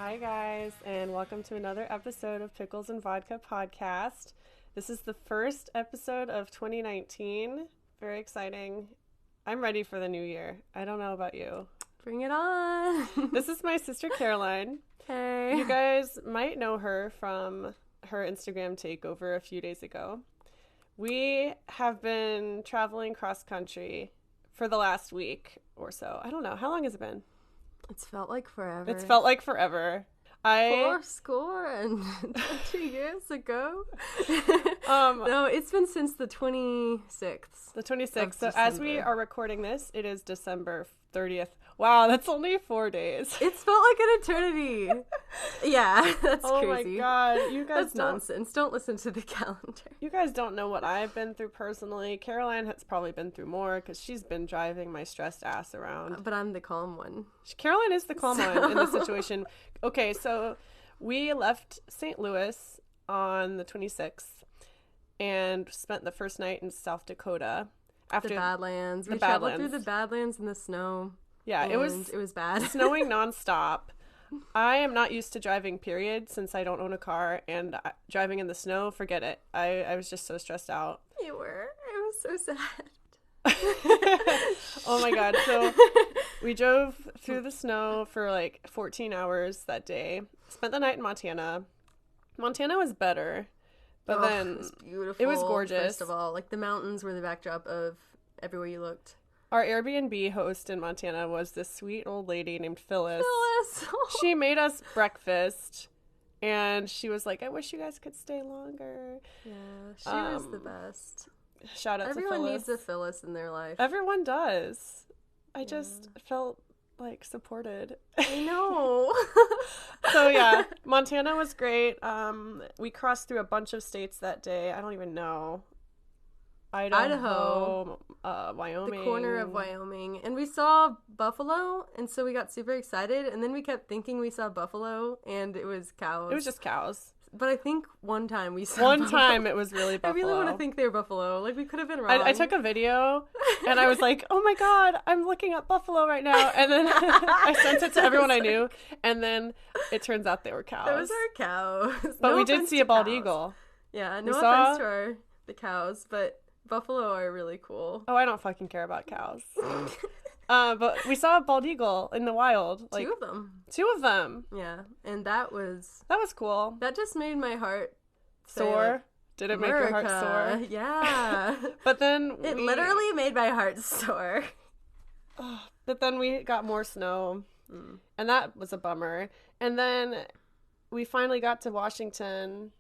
Hi, guys, and welcome to another episode of Pickles and Vodka Podcast. This is the first episode of 2019. Very exciting. I'm ready for the new year. I don't know about you. Bring it on. This is my sister Caroline. Hey. You guys might know her from her Instagram takeover a few days ago. We have been traveling cross country for the last week or so. I don't know. How long has it been? It's felt like forever. It's felt like forever. 2 years ago. No, it's been since the 26th. The 26th. So as we are recording this, it is December 30th. Wow, that's only 4 days. It's felt like an eternity. Yeah, that's crazy. Oh my god, you guys That's nonsense. Don't listen to the calendar. You guys don't know what I've been through personally. Caroline has probably been through more because she's been driving my stressed ass around. But I'm the calm one. Caroline is the calm one in this situation. Okay, so we left St. Louis on the 26th and spent the first night in South Dakota. After the Badlands. We traveled through the Badlands in the snow. Yeah, it was bad. Snowing nonstop. I am not used to driving, period, since I don't own a car, and driving in the snow, forget it. I was just so stressed out. You were. I was so sad. Oh my god. So we drove through the snow for like 14 hours that day. Spent the night in Montana. Montana was better, but then it was beautiful. It was gorgeous. First of all, like the mountains were the backdrop of everywhere you looked. Our Airbnb host in Montana was this sweet old lady named Phyllis. Phyllis! She made us breakfast, and she was like, I wish you guys could stay longer. Yeah, she was the best. Shout out to Phyllis. Everyone needs a Phyllis in their life. Everyone does. I just felt, like, supported. I know. So, yeah, Montana was great. We crossed through a bunch of states that day. I don't even know. Idaho, Wyoming. The corner of Wyoming. And we saw buffalo, and so we got super excited, and then we kept thinking we saw buffalo, and it was cows. It was just cows. But I think one time we saw buffalo. Time it was really buffalo. I really want to think they were buffalo. Like, we could have been wrong. I took a video, and I was like, oh my god, I'm looking at buffalo right now. And then I sent it to everyone I knew, and then it turns out they were cows. Those are cows. But we did see a bald eagle. Yeah, no offense to the cows, but buffalo are really cool. Oh, I don't fucking care about cows. But we saw a bald eagle in the wild. Like, Two of them. Yeah, and that was cool. That just made my heart sore. Like, did it make your heart sore? Yeah. But then it literally made my heart sore. But then we got more snow, and that was a bummer. And then we finally got to Washington,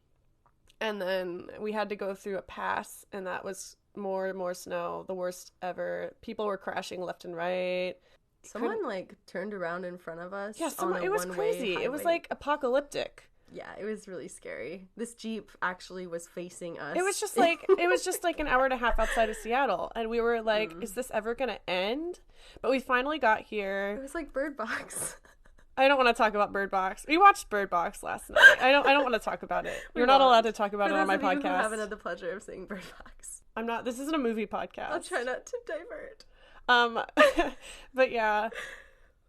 and then we had to go through a pass, and that was more and more snow, the worst ever. People were crashing left and right. Someone turned around in front of us. Yeah, it was crazy. Highway. It was like apocalyptic. Yeah, it was really scary. This Jeep actually was facing us. It was just like an hour and a half outside of Seattle, and we were like, is this ever gonna end? But we finally got here. It was like Bird Box. I don't want to talk about Bird Box. We watched Bird Box last night. I don't want to talk about it. You're not allowed to talk about it on my podcast. I haven't had the pleasure of seeing Bird Box. I'm not. This isn't a movie podcast. I'll try not to divert. But yeah,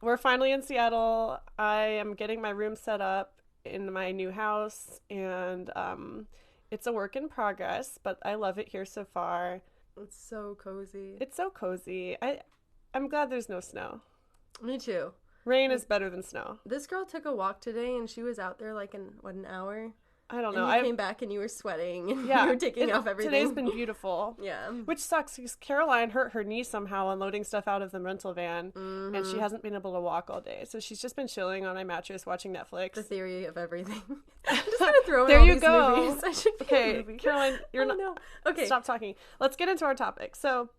we're finally in Seattle. I am getting my room set up in my new house, and it's a work in progress, but I love it here so far. It's so cozy. I'm glad there's no snow. Me too. Rain is better than snow. This girl took a walk today, and she was out there like in an hour. I don't know. And you came back and you were sweating and you were taking off everything. Today's been beautiful. Yeah. Which sucks because Caroline hurt her knee somehow unloading stuff out of the rental van, and she hasn't been able to walk all day. So she's just been chilling on my mattress watching Netflix. The theory of everything. I'm just gonna throw in there all you these go. movies. I should be okay, in a movie. Caroline, you're not. No. Okay. Stop talking. Let's get into our topic. So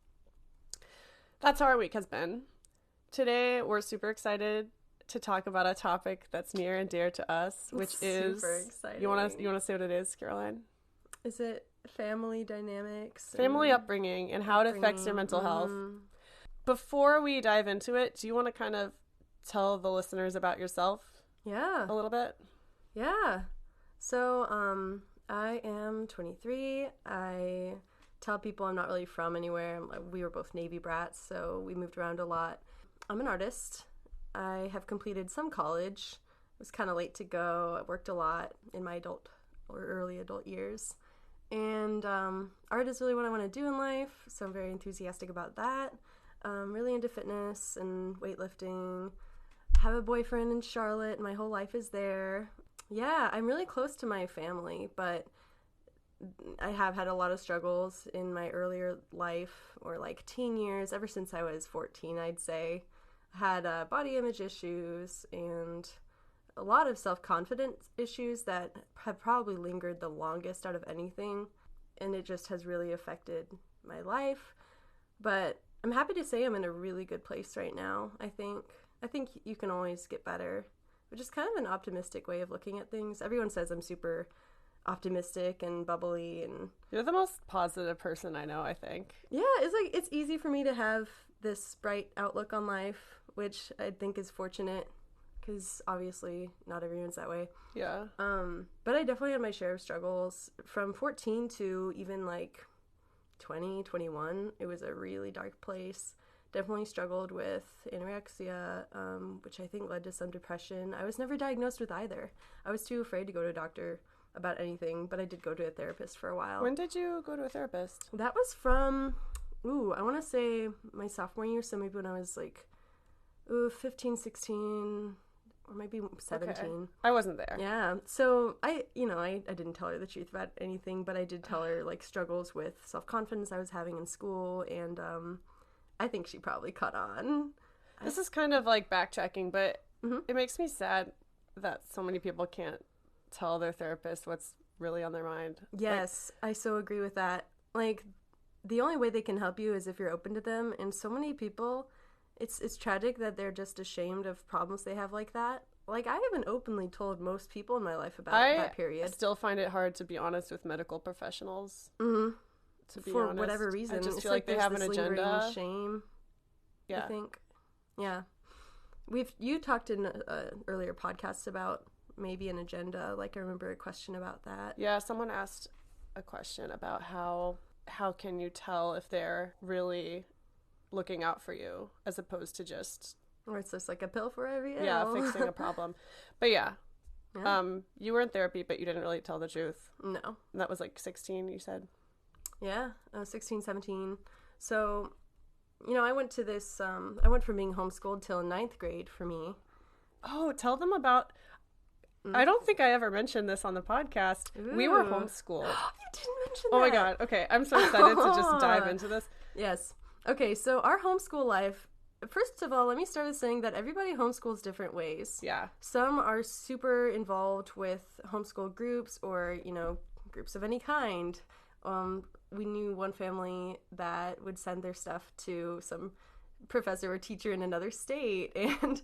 that's how our week has been. Today we're super excited to talk about a topic that's near and dear to us, which is super exciting. You want to say what it is, Caroline? Is it family dynamics? Family upbringing and how it affects your mental health. Before we dive into it, do you want to kind of tell the listeners about yourself? Yeah. A little bit? Yeah. So, I am 23. I tell people I'm not really from anywhere. We were both Navy brats, so we moved around a lot. I'm an artist. I have completed some college. was kind of late to go. I worked a lot in my adult or early adult years. And art is really what I want to do in life, so I'm very enthusiastic about that. Really into fitness and weightlifting. Have a boyfriend in Charlotte. My whole life is there. Yeah, I'm really close to my family, but I have had a lot of struggles in my earlier life, or like teen years, ever since I was 14, I'd say. I had body image issues and a lot of self-confidence issues that have probably lingered the longest out of anything, and it just has really affected my life. But I'm happy to say I'm in a really good place right now. I think you can always get better, which is kind of an optimistic way of looking at things. Everyone says I'm super optimistic and bubbly, and You're the most positive person I know, I think. yeah, it's easy for me to have this bright outlook on life, which I think is fortunate, because obviously not everyone's that way. Yeah. But I definitely had my share of struggles from 14 to even like 20, 21. It was a really dark place. Definitely struggled with anorexia, which I think led to some depression. I was never diagnosed with either. I was too afraid to go to a doctor about anything, but I did go to a therapist for a while. When did you go to a therapist? That was from, I want to say my sophomore year, so maybe when I was like 15, 16, or maybe 17. Okay. I wasn't there. Yeah. So I didn't tell her the truth about anything, but I did tell her like struggles with self-confidence I was having in school, and I think she probably caught on. This is kind of like backtracking, but it makes me sad that so many people can't tell their therapist what's really on their mind. Yes, I so agree with that. Like, the only way they can help you is if you're open to them, and so many people, it's tragic that they're just ashamed of problems they have like that. Like, I haven't openly told most people in my life about that period. I still find it hard to be honest with medical professionals. To be for honest, whatever reason. I just it's feel like they have an agenda. Shame. Yeah. I think. Yeah. You talked in earlier podcasts about maybe an agenda. Like, I remember a question about that. Yeah, someone asked a question about how can you tell if they're really looking out for you as opposed to just, or it's just like a pill for every ill. Fixing a problem. But yeah. You were in therapy, but you didn't really tell the truth. No. And that was like 16, you said? Yeah, 16, 17. So, I went to this, I went from being homeschooled till 9th grade for me. Oh, tell them about, I don't think I ever mentioned this on the podcast. Ooh. We were homeschooled. You didn't mention that. Oh my God. Okay, I'm so excited to just dive into this. Yes. Okay, so our homeschool life, first of all, let me start with saying that everybody homeschools different ways. Yeah. Some are super involved with homeschool groups or, groups of any kind. We knew one family that would send their stuff to some professor or teacher in another state, and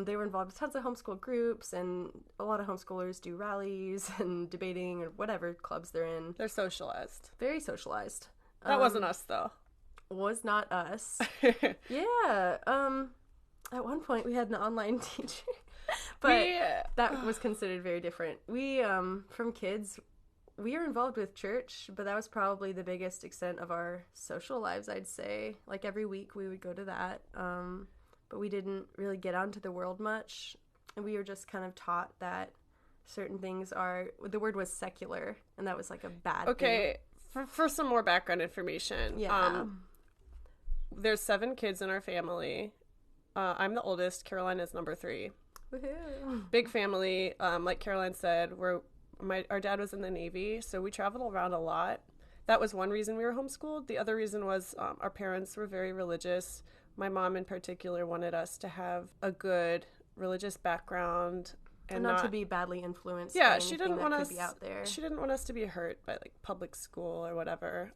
they were involved with tons of homeschool groups, and a lot of homeschoolers do rallies and debating or whatever clubs they're in. They're socialized. Very socialized. That wasn't us, though. Was not us. Yeah. At one point we had an online teacher, but that was considered very different. We, from kids, we were involved with church, but that was probably the biggest extent of our social lives, I'd say. Like, every week we would go to that, but we didn't really get onto the world much, and we were just kind of taught that certain things the word was secular, and that was like a bad thing. Okay, for some more background information. Yeah. There's 7 kids in our family. I'm the oldest. Caroline is number 3. Woohoo. Big family. Like Caroline said, our dad was in the Navy, so we traveled around a lot. That was one reason we were homeschooled. The other reason was our parents were very religious. My mom in particular wanted us to have a good religious background and not to be badly influenced. Yeah, by she didn't want us. be out there. She didn't want us to be hurt by like public school or whatever.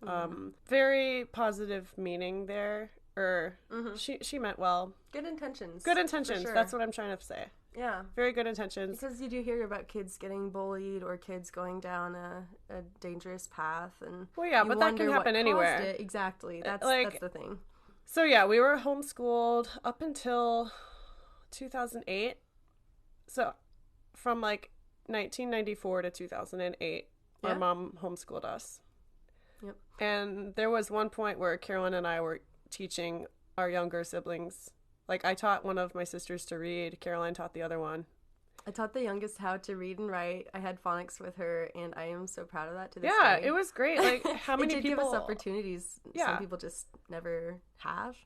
Very positive meaning there. She meant well. Good intentions. Good intentions. Sure. That's what I'm trying to say. Yeah. Very good intentions. Because you do hear about kids getting bullied or kids going down a dangerous path, and well, yeah, but that can happen anywhere. Exactly. That's the thing. So yeah, we were homeschooled up until 2008. So from like 1994 to 2008, our mom homeschooled us. Yep. And there was one point where Carolyn and I were teaching our younger siblings. Like, I taught one of my sisters to read. Caroline taught the other one. I taught the youngest how to read and write. I had phonics with her, and I am so proud of that to this Yeah, day. it was great. Like, how many it did people... give us opportunities Yeah. some people just never have.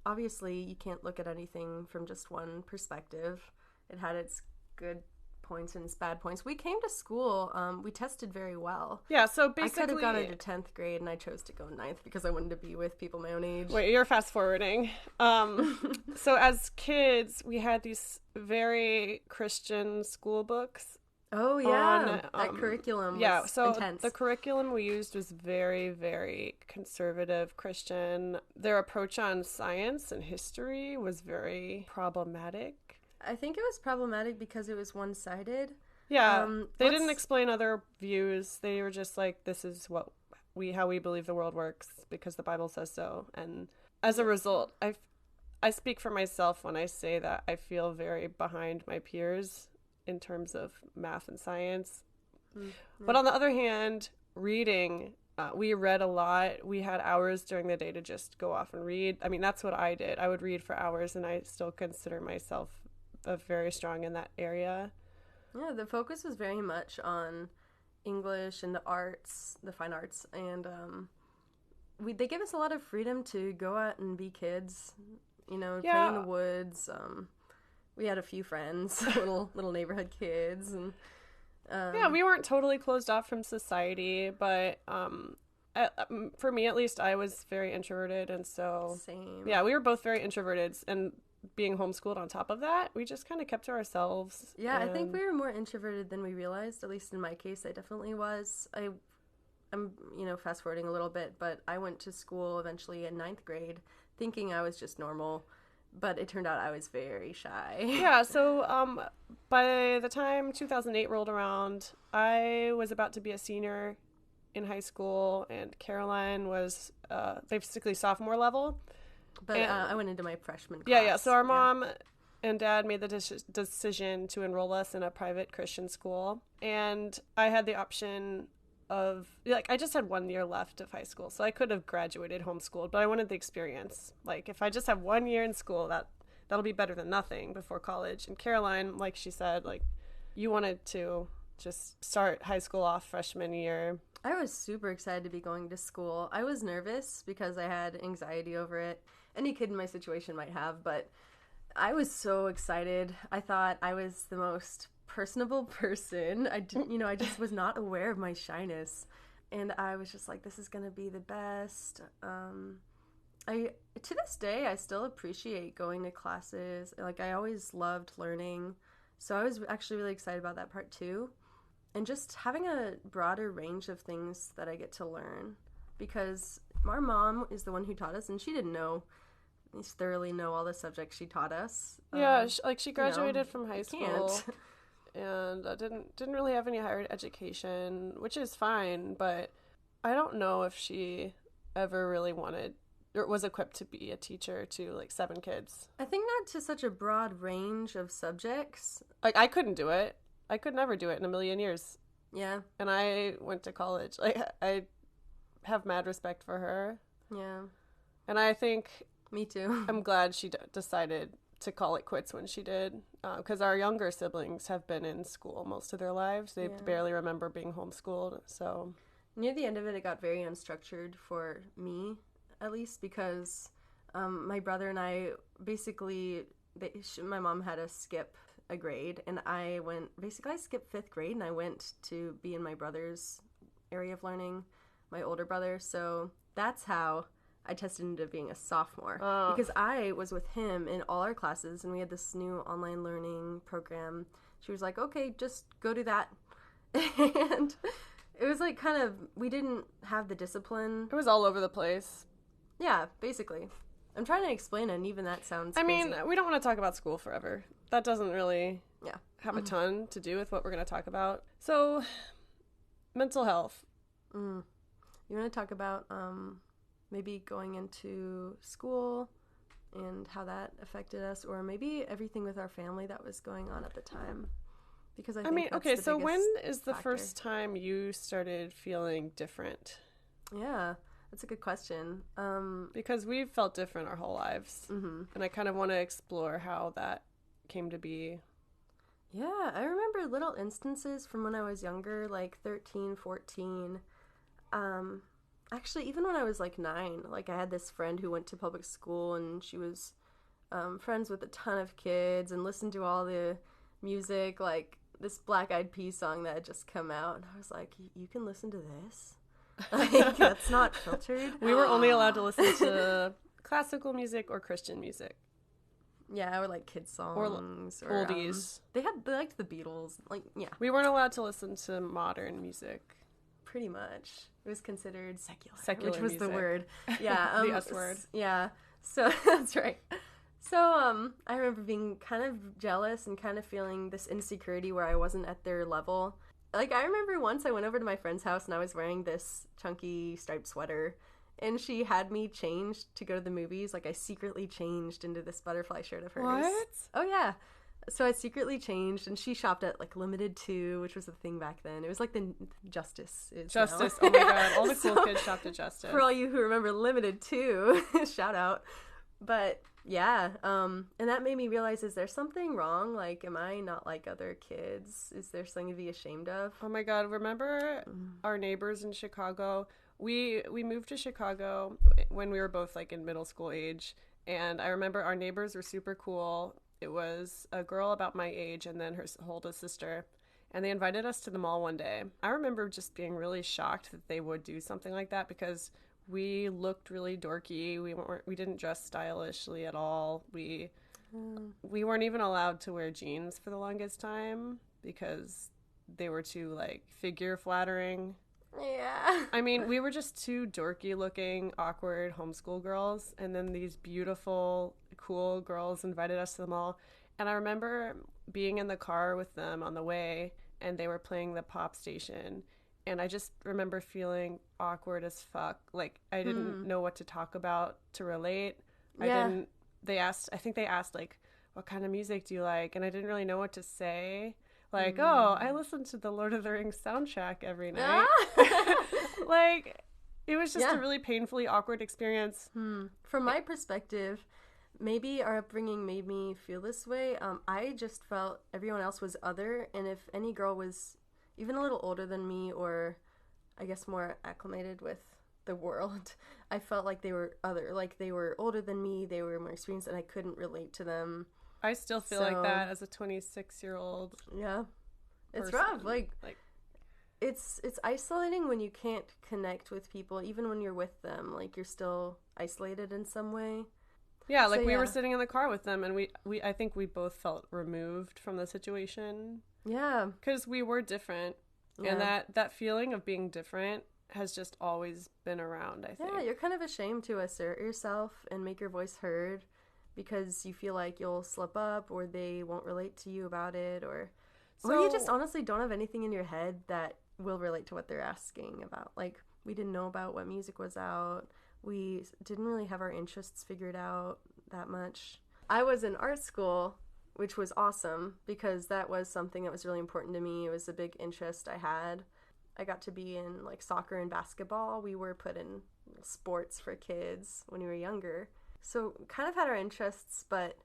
Obviously, you can't look at anything from just one perspective. It had its good points and its bad points. We came to school, we tested very well. Yeah, so basically... I could have gone into 10th grade, and I chose to go 9th because I wanted to be with people my own age. Wait, you're fast forwarding. So as kids, we had these very Christian school books. Oh, yeah. That curriculum was so intense. The curriculum we used was very, very conservative Christian. Their approach on science and history was very problematic. I think it was problematic because it was one-sided. Yeah, they didn't explain other views. They were just like, this is how we believe the world works because the Bible says so. And as a result, I speak for myself when I say that I feel very behind my peers in terms of math and science. But on the other hand, reading, we read a lot. We had hours during the day to just go off and read. I mean, that's what I did. I would read for hours, and I still consider myself very strong in that area. Yeah, the focus was very much on English and the arts, the fine arts, and they gave us a lot of freedom to go out and be kids, play in the woods. We had a few friends, little neighborhood kids, and we weren't totally closed off from society, but for me at least, I was very introverted, and so same. Yeah, we were both very introverted, and being homeschooled on top of that, we just kind of kept to ourselves. Yeah, I think we were more introverted than we realized. At least in my case, I definitely was. I'm fast forwarding a little bit, but I went to school eventually in 9th grade, thinking I was just normal. But it turned out I was very shy. Yeah, so by the time 2008 rolled around, I was about to be a senior in high school, and Caroline was basically sophomore level. But I went into my freshman class. Yeah. So our mom and dad made the decision to enroll us in a private Christian school. And I had the option of, I just had 1 year left of high school. So I could have graduated homeschooled, but I wanted the experience. Like, if I just have 1 year in school, that'll be better than nothing before college. And Caroline, like she said, you wanted to just start high school off freshman year. I was super excited to be going to school. I was nervous because I had anxiety over it. Any kid in my situation might have, but I was so excited. I thought I was the most personable person. I just was not aware of my shyness. And I was just like, this is going to be the best. To this day, I still appreciate going to classes. I always loved learning. So I was actually really excited about that part too. And just having a broader range of things that I get to learn. Because our mom is the one who taught us, and she didn't thoroughly know all the subjects she taught us. Yeah, she graduated from high school. And didn't really have any higher education, which is fine, but I don't know if she ever really wanted or was equipped to be a teacher to 7 kids. I think not to such a broad range of subjects. I couldn't do it. I could never do it in a million years. Yeah. And I went to college. I have mad respect for her. Yeah. And I think... Me too. I'm glad she decided to call it quits when she did. Because our younger siblings have been in school most of their lives. They barely remember being homeschooled, so... Near the end of it, it got very unstructured for me, at least, because my brother and I basically... my mom had us skip a grade, and I skipped 5th grade, and I went to be in my brother's area of learning, my older brother, so that's how I tested into being a sophomore, because I was with him in all our classes, and we had this new online learning program. She was like, okay, just go do that, and it was we didn't have the discipline. It was all over the place. Yeah, basically. I'm trying to explain it, and even that sounds crazy. I mean, we don't want to talk about school forever. That doesn't really have a ton to do with what we're going to talk about. So, mental health. You want to talk about maybe going into school and how that affected us, or maybe everything with our family that was going on at the time? Because I think okay, so when is the first time you started feeling different? Yeah. That's a good question. Because we've felt different our whole lives. Mm-hmm. And I kind of want to explore how that came to be. Yeah, I remember little instances from when I was younger, like 13, 14. Um, Actually, even when I was like 9, like I had this friend who went to public school and she was friends with a ton of kids and listened to all the music, like this Black Eyed Peas song that had just come out. And I was like, you can listen to this? Like, that's not filtered. We were only allowed to listen to classical music or Christian music. Yeah, or like kids songs or oldies. They liked the Beatles. Like, yeah. We weren't allowed to listen to modern music. Pretty much. It was considered secular, which was music. The word. Yeah. The S word. Yeah. So that's right. So I remember being kind of jealous and kind of feeling this insecurity where I wasn't at their level. Like, I remember once I went over to my friend's house and I was wearing this chunky striped sweater, and she had me changed to go to the movies. Like, I secretly changed into this butterfly shirt of hers. What? Oh, yeah. So I secretly changed, and she shopped at, like, Limited 2, which was a thing back then. It was like the Justice is Justice. now. Oh, my God. All the cool kids shopped at Justice. For all you who remember Limited 2, shout out. But, yeah, and that made me realize, is there something wrong? Like, am I not like other kids? Is there something to be ashamed of? Oh, my God. Remember our neighbors in Chicago? We moved to Chicago when we were both, like, in middle school age, and I remember our neighbors were super cool. It was a girl about my age and then her oldest sister, and they invited us to the mall one day. I remember just being really shocked that they would do something like that because we looked really dorky. We didn't dress stylishly at all. We weren't even allowed to wear jeans for the longest time because they were too, like, figure flattering. Yeah. I mean, we were just two dorky looking, awkward homeschool girls, and then these beautiful, cool girls invited us to the mall. And I remember being in the car with them on the way, and they were playing the pop station, and I just remember feeling awkward as fuck. Like, I didn't know what to talk about to relate. Yeah. I think they asked, like, what kind of music do you like? And I didn't really know what to say. Like, oh, I listen to the Lord of the Rings soundtrack every night. Like, it was just a really painfully awkward experience. From my perspective, maybe our upbringing made me feel this way. I just felt everyone else was other, and if any girl was even a little older than me or I guess more acclimated with the world, I felt like they were other. Like, they were older than me, they were more experienced, and I couldn't relate to them. I still feel like that as a 26-year-old. Yeah. It's person. rough. Like it's isolating when you can't connect with people, even when you're with them. Like, you're still isolated in some way. Yeah, like, we were sitting in the car with them, and we I think we both felt removed from the situation. Yeah. Because we were different. Yeah. And that feeling of being different has just always been around, I think. Yeah, you're kind of ashamed to assert yourself and make your voice heard because you feel like you'll slip up or they won't relate to you about it, or you just honestly don't have anything in your head that will relate to what they're asking about. Like, we didn't know about what music was out. We didn't really have our interests figured out that much. I was in art school, which was awesome because that was something that was really important to me. It was a big interest I had. I got to be in, like, soccer and basketball. We were put in sports for kids when we were younger. So kind of had our interests, but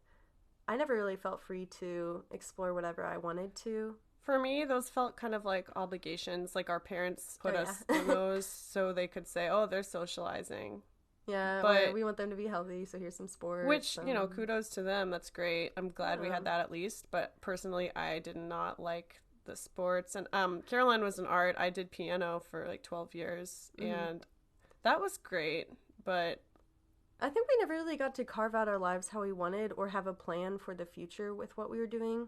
I never really felt free to explore whatever I wanted to. For me, those felt kind of like obligations. Like, our parents put us in those so they could say, oh, they're socializing. Yeah, but we want them to be healthy, so here's some sports. Which, kudos to them. That's great. I'm glad we had that at least. But personally, I did not like the sports. And Caroline was in art. I did piano for like 12 years. And that was great. But I think we never really got to carve out our lives how we wanted or have a plan for the future with what we were doing.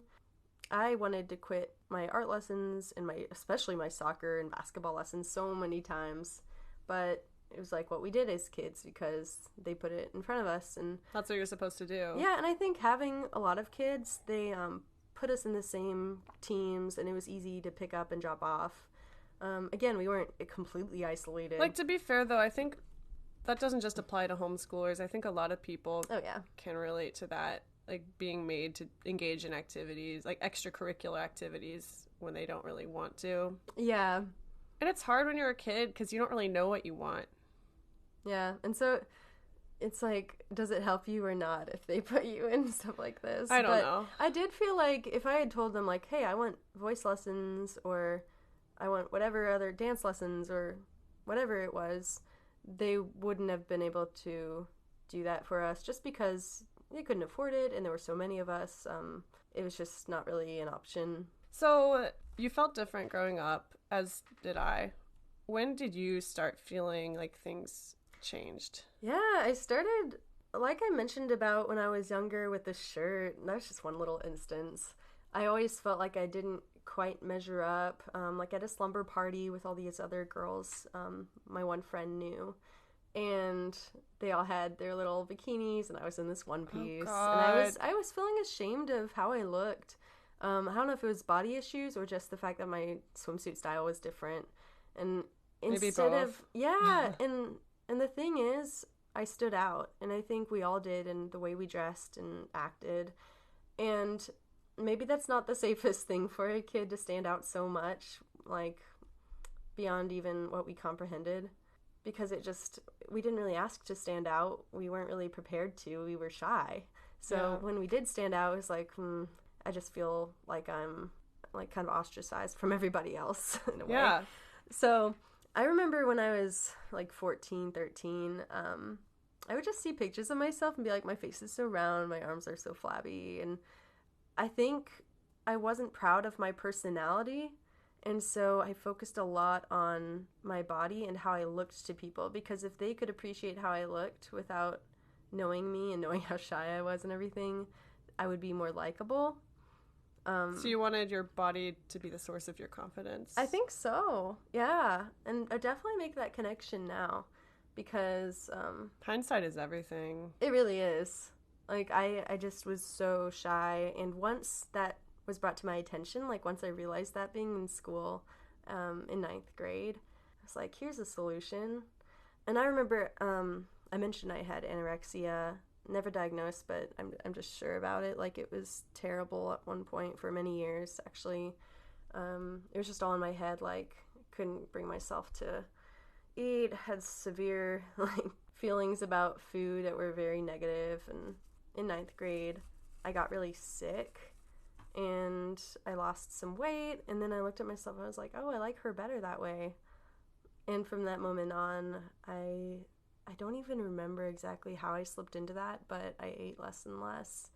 I wanted to quit my art lessons and especially my soccer and basketball lessons so many times, but it was like what we did as kids because they put it in front of us, and that's what you're supposed to do. Yeah, and I think having a lot of kids, they put us in the same teams, and it was easy to pick up and drop off. Again, we weren't completely isolated. Like, to be fair though, I think that doesn't just apply to homeschoolers. I think a lot of people can relate to that. Like, being made to engage in activities, like extracurricular activities, when they don't really want to. Yeah. And it's hard when you're a kid because you don't really know what you want. Yeah. And so it's like, does it help you or not if they put you in stuff like this? I don't know. I did feel like if I had told them, like, hey, I want voice lessons or I want whatever other dance lessons or whatever it was, they wouldn't have been able to do that for us just because they couldn't afford it and there were so many of us. It was just not really an option. So you felt different growing up, as did I. When did you start feeling like things changed? Yeah, I started, like I mentioned about when I was younger with the shirt. That's just one little instance. I always felt like I didn't quite measure up. Like at a slumber party with all these other girls, my one friend knew. And they all had their little bikinis, and I was in this one piece. Oh, and I was feeling ashamed of how I looked. I don't know if it was body issues or just the fact that my swimsuit style was different. And maybe instead both. of yeah, and the thing is, I stood out, and I think we all did in the way we dressed and acted. And maybe that's not the safest thing for a kid to stand out so much, like beyond even what we comprehended. Because we didn't really ask to stand out. We weren't really prepared to. We were shy. So when we did stand out, it was like, I just feel like I'm like kind of ostracized from everybody else in a way. Yeah. So I remember when I was like 14, 13, I would just see pictures of myself and be like, my face is so round, my arms are so flabby. And I think I wasn't proud of my personality. And so I focused a lot on my body and how I looked to people, because if they could appreciate how I looked without knowing me and knowing how shy I was and everything, I would be more likable. So you wanted your body to be the source of your confidence? I think so, yeah. And I definitely make that connection now because hindsight is everything. It really is. Like, I just was so shy. And once that was brought to my attention, like once I realized that being in school in ninth grade, I was like, here's a solution. And I remember I mentioned I had anorexia, never diagnosed, but I'm just sure about it. Like, it was terrible at one point for many years, actually. It was just all in my head, like, couldn't bring myself to eat, had severe like feelings about food that were very negative. And in ninth grade, I got really sick and I lost some weight, and then I looked at myself and I was like, oh, I like her better that way. And from that moment on, I don't even remember exactly how I slipped into that, but I ate less and less.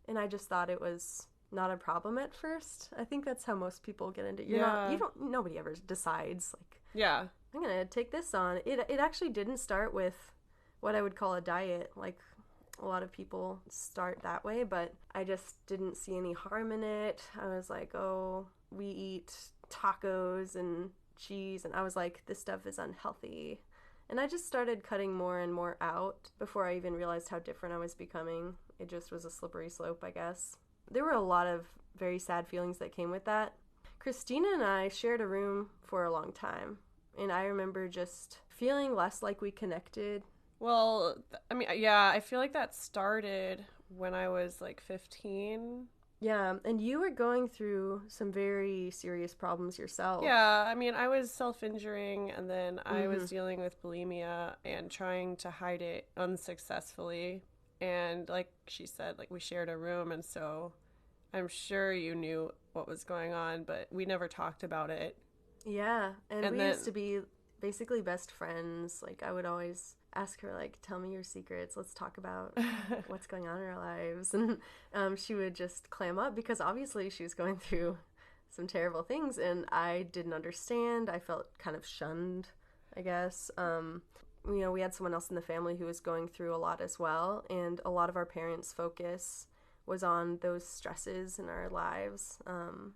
And I just thought it was not a problem at first. I think that's how most people get into it. Nobody ever decides, like, yeah, I'm going to take this on. It actually didn't start with what I would call a diet, like a lot of people start that way, but I just didn't see any harm in it. I was like, oh, we eat tacos and cheese, and I was like, this stuff is unhealthy. And I just started cutting more and more out before I even realized how different I was becoming. It just was a slippery slope, I guess. There were a lot of very sad feelings that came with that. Christina and I shared a room for a long time, and I remember just feeling less like we connected. Well, I mean, yeah, I feel like that started when I was like 15. Yeah, and you were going through some very serious problems yourself. Yeah, I mean, I was self-injuring, and then I was dealing with bulimia and trying to hide it unsuccessfully. And like she said, like, we shared a room, and so I'm sure you knew what was going on, but we never talked about it. Yeah, and we used to be basically best friends. Like, I would always ask her, like, tell me your secrets, let's talk about what's going on in our lives. And she would just clam up because obviously she was going through some terrible things, and I didn't understand. I felt kind of shunned, I guess. We had someone else in the family who was going through a lot as well, and a lot of our parents' focus was on those stresses in our lives. So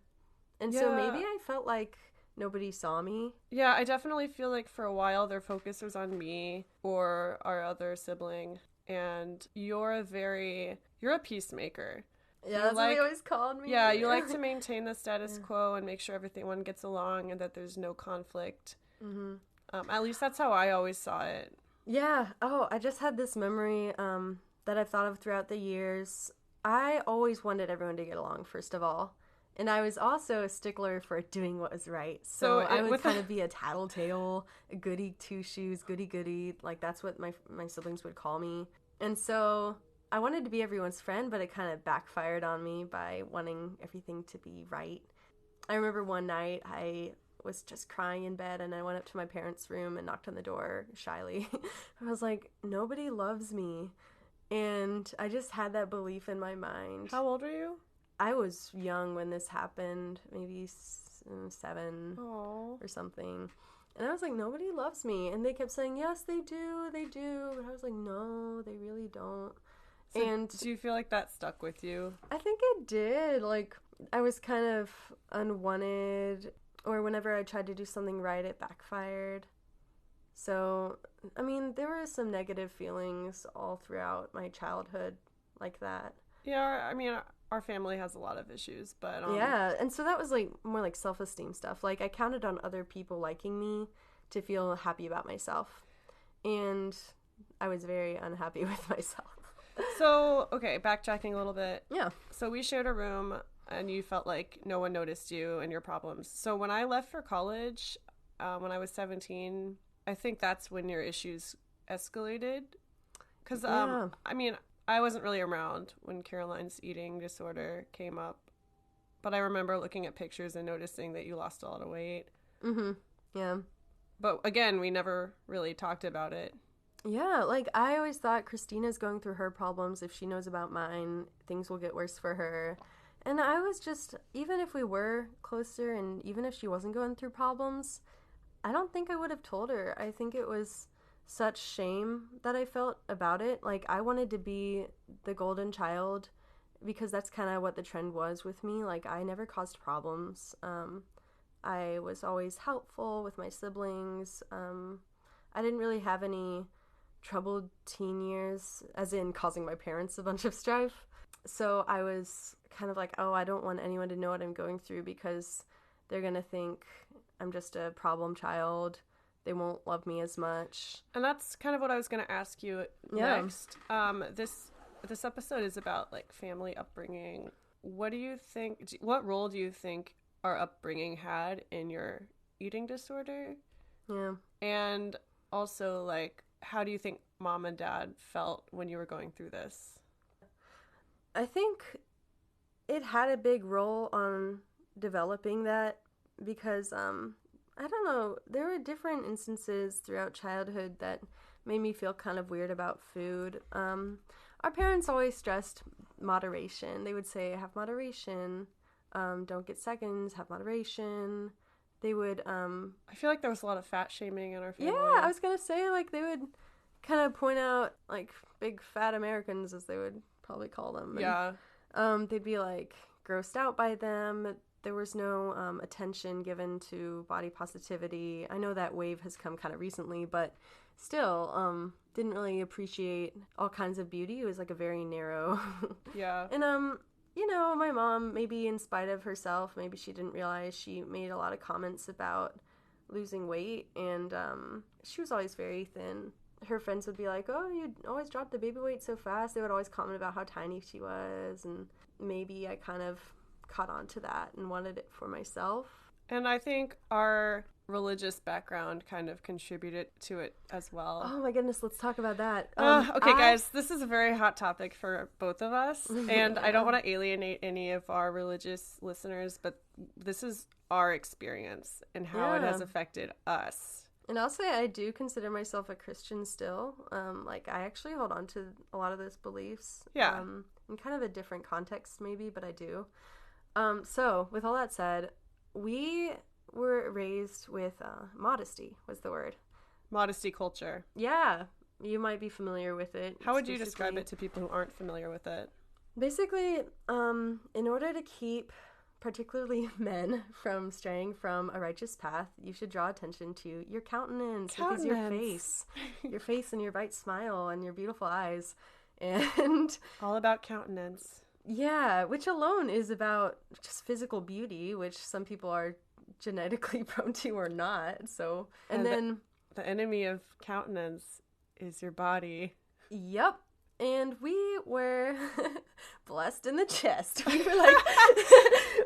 maybe I felt like nobody saw me. Yeah, I definitely feel like for a while their focus was on me or our other sibling. And you're a peacemaker. Yeah, that's what they always called me. Yeah, you like to maintain the status quo and make sure everyone gets along and that there's no conflict. Mm-hmm. At least that's how I always saw it. Yeah. Oh, I just had this memory that I've thought of throughout the years. I always wanted everyone to get along, first of all. And I was also a stickler for doing what was right. So I would kind of be a tattletale, a goody two-shoes, goody-goody. Like, that's what my siblings would call me. And so I wanted to be everyone's friend, but it kind of backfired on me by wanting everything to be right. I remember one night I was just crying in bed, and I went up to my parents' room and knocked on the door shyly. I was like, nobody loves me. And I just had that belief in my mind. How old were you? I was young when this happened, maybe 7 Aww. or something. And I was like, nobody loves me. And they kept saying, yes, they do, they do. But I was like, no, they really don't. So and do you feel like that stuck with you? I think it did. Like, I was kind of unwanted, or whenever I tried to do something right, it backfired. So, I mean, there were some negative feelings all throughout my childhood like that. Yeah, I mean, our family has a lot of issues, but yeah, and so that was like more like self-esteem stuff. Like, I counted on other people liking me to feel happy about myself, and I was very unhappy with myself. So, okay, backtracking a little bit. Yeah. So we shared a room, and you felt like no one noticed you and your problems. So when I left for college, when I was 17, I think that's when your issues escalated. Because, Yeah. I mean, I wasn't really around when Caroline's eating disorder came up, but I remember looking at pictures and noticing that you lost a lot of weight. Mm-hmm. Yeah. But again, we never really talked about it. Yeah, like, I always thought Christina's going through her problems. If she knows about mine, things will get worse for her. And I was just, even if we were closer and even if she wasn't going through problems, I don't think I would have told her. I think it was such shame that I felt about it. Like, I wanted to be the golden child because that's kind of what the trend was with me. Like, I never caused problems. I was always helpful with my siblings. I didn't really have any troubled teen years, as in causing my parents a bunch of strife. So I was kind of like, oh, I don't want anyone to know what I'm going through because they're going to think I'm just a problem child. They won't love me as much. And that's kind of what I was going to ask you next. This episode is about like family upbringing. What do you think, what role do you think our upbringing had in your eating disorder? Yeah. And also, like, how do you think mom and dad felt when you were going through this? I think it had a big role on developing that because, I don't know, there were different instances throughout childhood that made me feel kind of weird about food. Our parents always stressed moderation. They would say, have moderation, don't get seconds, have moderation. They would, I feel like there was a lot of fat shaming in our family. Yeah, I was gonna say, like, they would kind of point out, like, big fat Americans, as they would probably call them. Yeah. And, they'd be, like, grossed out by them. There was no attention given to body positivity. I know that wave has come kind of recently, but still, didn't really appreciate all kinds of beauty. It was, like, a very narrow... Yeah. And, you know, my mom, maybe in spite of herself, maybe she didn't realize, she made a lot of comments about losing weight, and she was always very thin. Her friends would be like, oh, you always drop the baby weight so fast. They would always comment about how tiny she was, and maybe I kind of caught on to that and wanted it for myself. And I think our religious background kind of contributed to it as well. Oh my goodness, let's talk about that. Okay, guys, this is a very hot topic for both of us, and I don't want to alienate any of our religious listeners, but this is our experience and how it has affected us. And I'll say I do consider myself a Christian still. Like, I actually hold on to a lot of those beliefs. Yeah. In kind of a different context maybe, but I do. So, with all that said, we were raised with modesty was the word. Modesty culture. Yeah, you might be familiar with it. How would you describe it to people who aren't familiar with it? Basically, in order to keep particularly men from straying from a righteous path, you should draw attention to your countenance. Because your face and your bright smile and your beautiful eyes. And all about countenance. Yeah, which alone is about just physical beauty, which some people are genetically prone to or not. So, and then the enemy of countenance is your body. Yep. And we were blessed in the chest. We were like,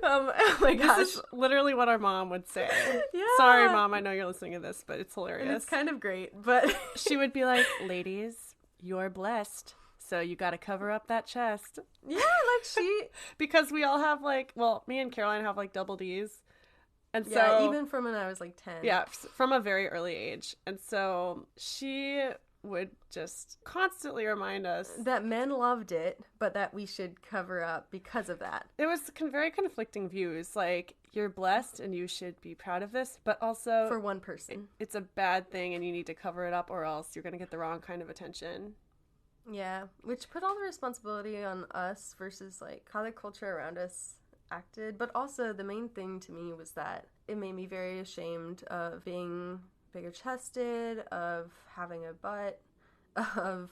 oh my gosh. This is literally what our mom would say. Yeah. Sorry, Mom, I know you're listening to this, but it's hilarious. And it's kind of great, but she would be like, ladies, you're blessed, so you got to cover up that chest. Yeah, like she... Because we all have like, well, me and Caroline have like double Ds. And so... Yeah, even from when I was like 10. Yeah, from a very early age. And so she would just constantly remind us that men loved it, but that we should cover up because of that. It was very conflicting views. Like, you're blessed and you should be proud of this, but also for one person, it's a bad thing and you need to cover it up, or else you're going to get the wrong kind of attention. Yeah, which put all the responsibility on us versus like how the culture around us acted. But also the main thing to me was that it made me very ashamed of being bigger chested, of having a butt, of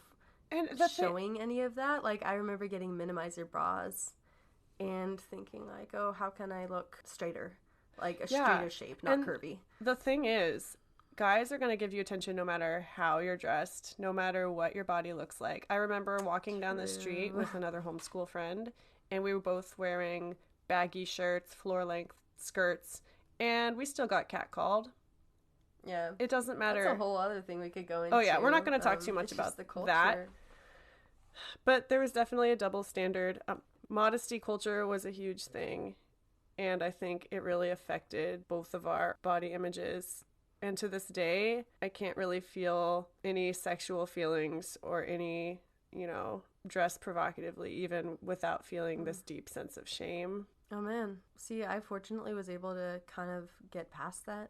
showing any of that. Like, I remember getting minimizer bras and thinking like, oh, how can I look straighter? Like a straighter shape, not curvy. The thing is, guys are going to give you attention no matter how you're dressed, no matter what your body looks like. I remember walking down the street with another homeschool friend, and we were both wearing baggy shirts, floor-length skirts, and we still got catcalled. Yeah. It doesn't matter. That's a whole other thing we could go into. Oh, yeah. We're not going to talk too much about that. But there was definitely a double standard. Modesty culture was a huge thing. And I think it really affected both of our body images. And to this day, I can't really feel any sexual feelings or any, dress provocatively, even without feeling this deep sense of shame. Oh, man. See, I fortunately was able to kind of get past that.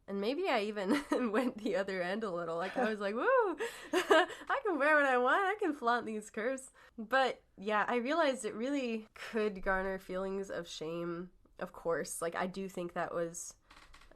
And maybe I even went the other end a little. Like, I was like, woo, I can wear what I want. I can flaunt these curves. But, yeah, I realized it really could garner feelings of shame, of course. Like, I do think that was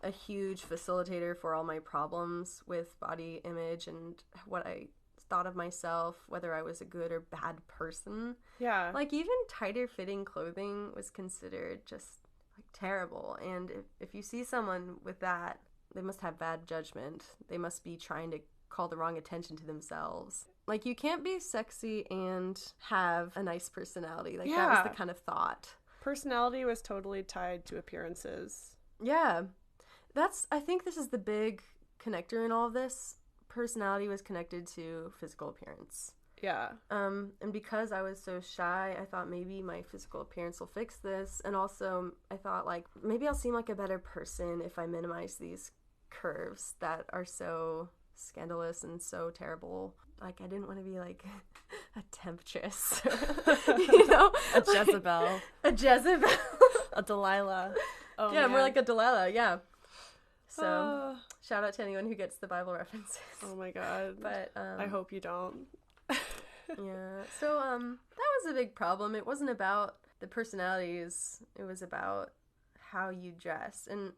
a huge facilitator for all my problems with body image and what I thought of myself, whether I was a good or bad person. Yeah. Like, even tighter fitting clothing was considered just, like, terrible. And if you see someone with that, they must have bad judgment. They must be trying to call the wrong attention to themselves. Like, you can't be sexy and have a nice personality. Like, that was the kind of thought. Personality was totally tied to appearances. Yeah. I think this is the big connector in all of this. Personality was connected to physical appearance. Yeah. And because I was so shy, I thought maybe my physical appearance will fix this. And also, I thought, like, maybe I'll seem like a better person if I minimize these curves that are so scandalous and so terrible. Like, I didn't want to be, like, a temptress. A Jezebel. A Jezebel. A Delilah. Oh, yeah, man. more like a Delilah, yeah. So, shout out to anyone who gets the Bible references. Oh my God. But, I hope you don't. Yeah. So, that was a big problem. It wasn't about the personalities. It was about how you dress. And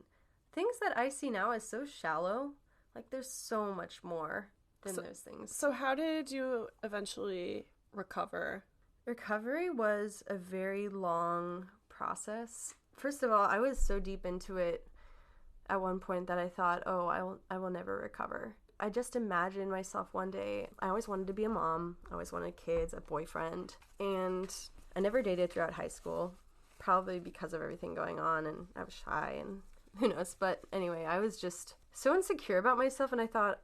things that I see now as so shallow, like, there's so much more than those things. So how did you eventually recover? Recovery was a very long process. First of all, I was so deep into it at one point that I thought, oh, I will never recover. I just imagined myself one day. I always wanted to be a mom. I always wanted kids, a boyfriend. And I never dated throughout high school, probably because of everything going on, and I was shy and who knows. But anyway, I was just so insecure about myself, and I thought,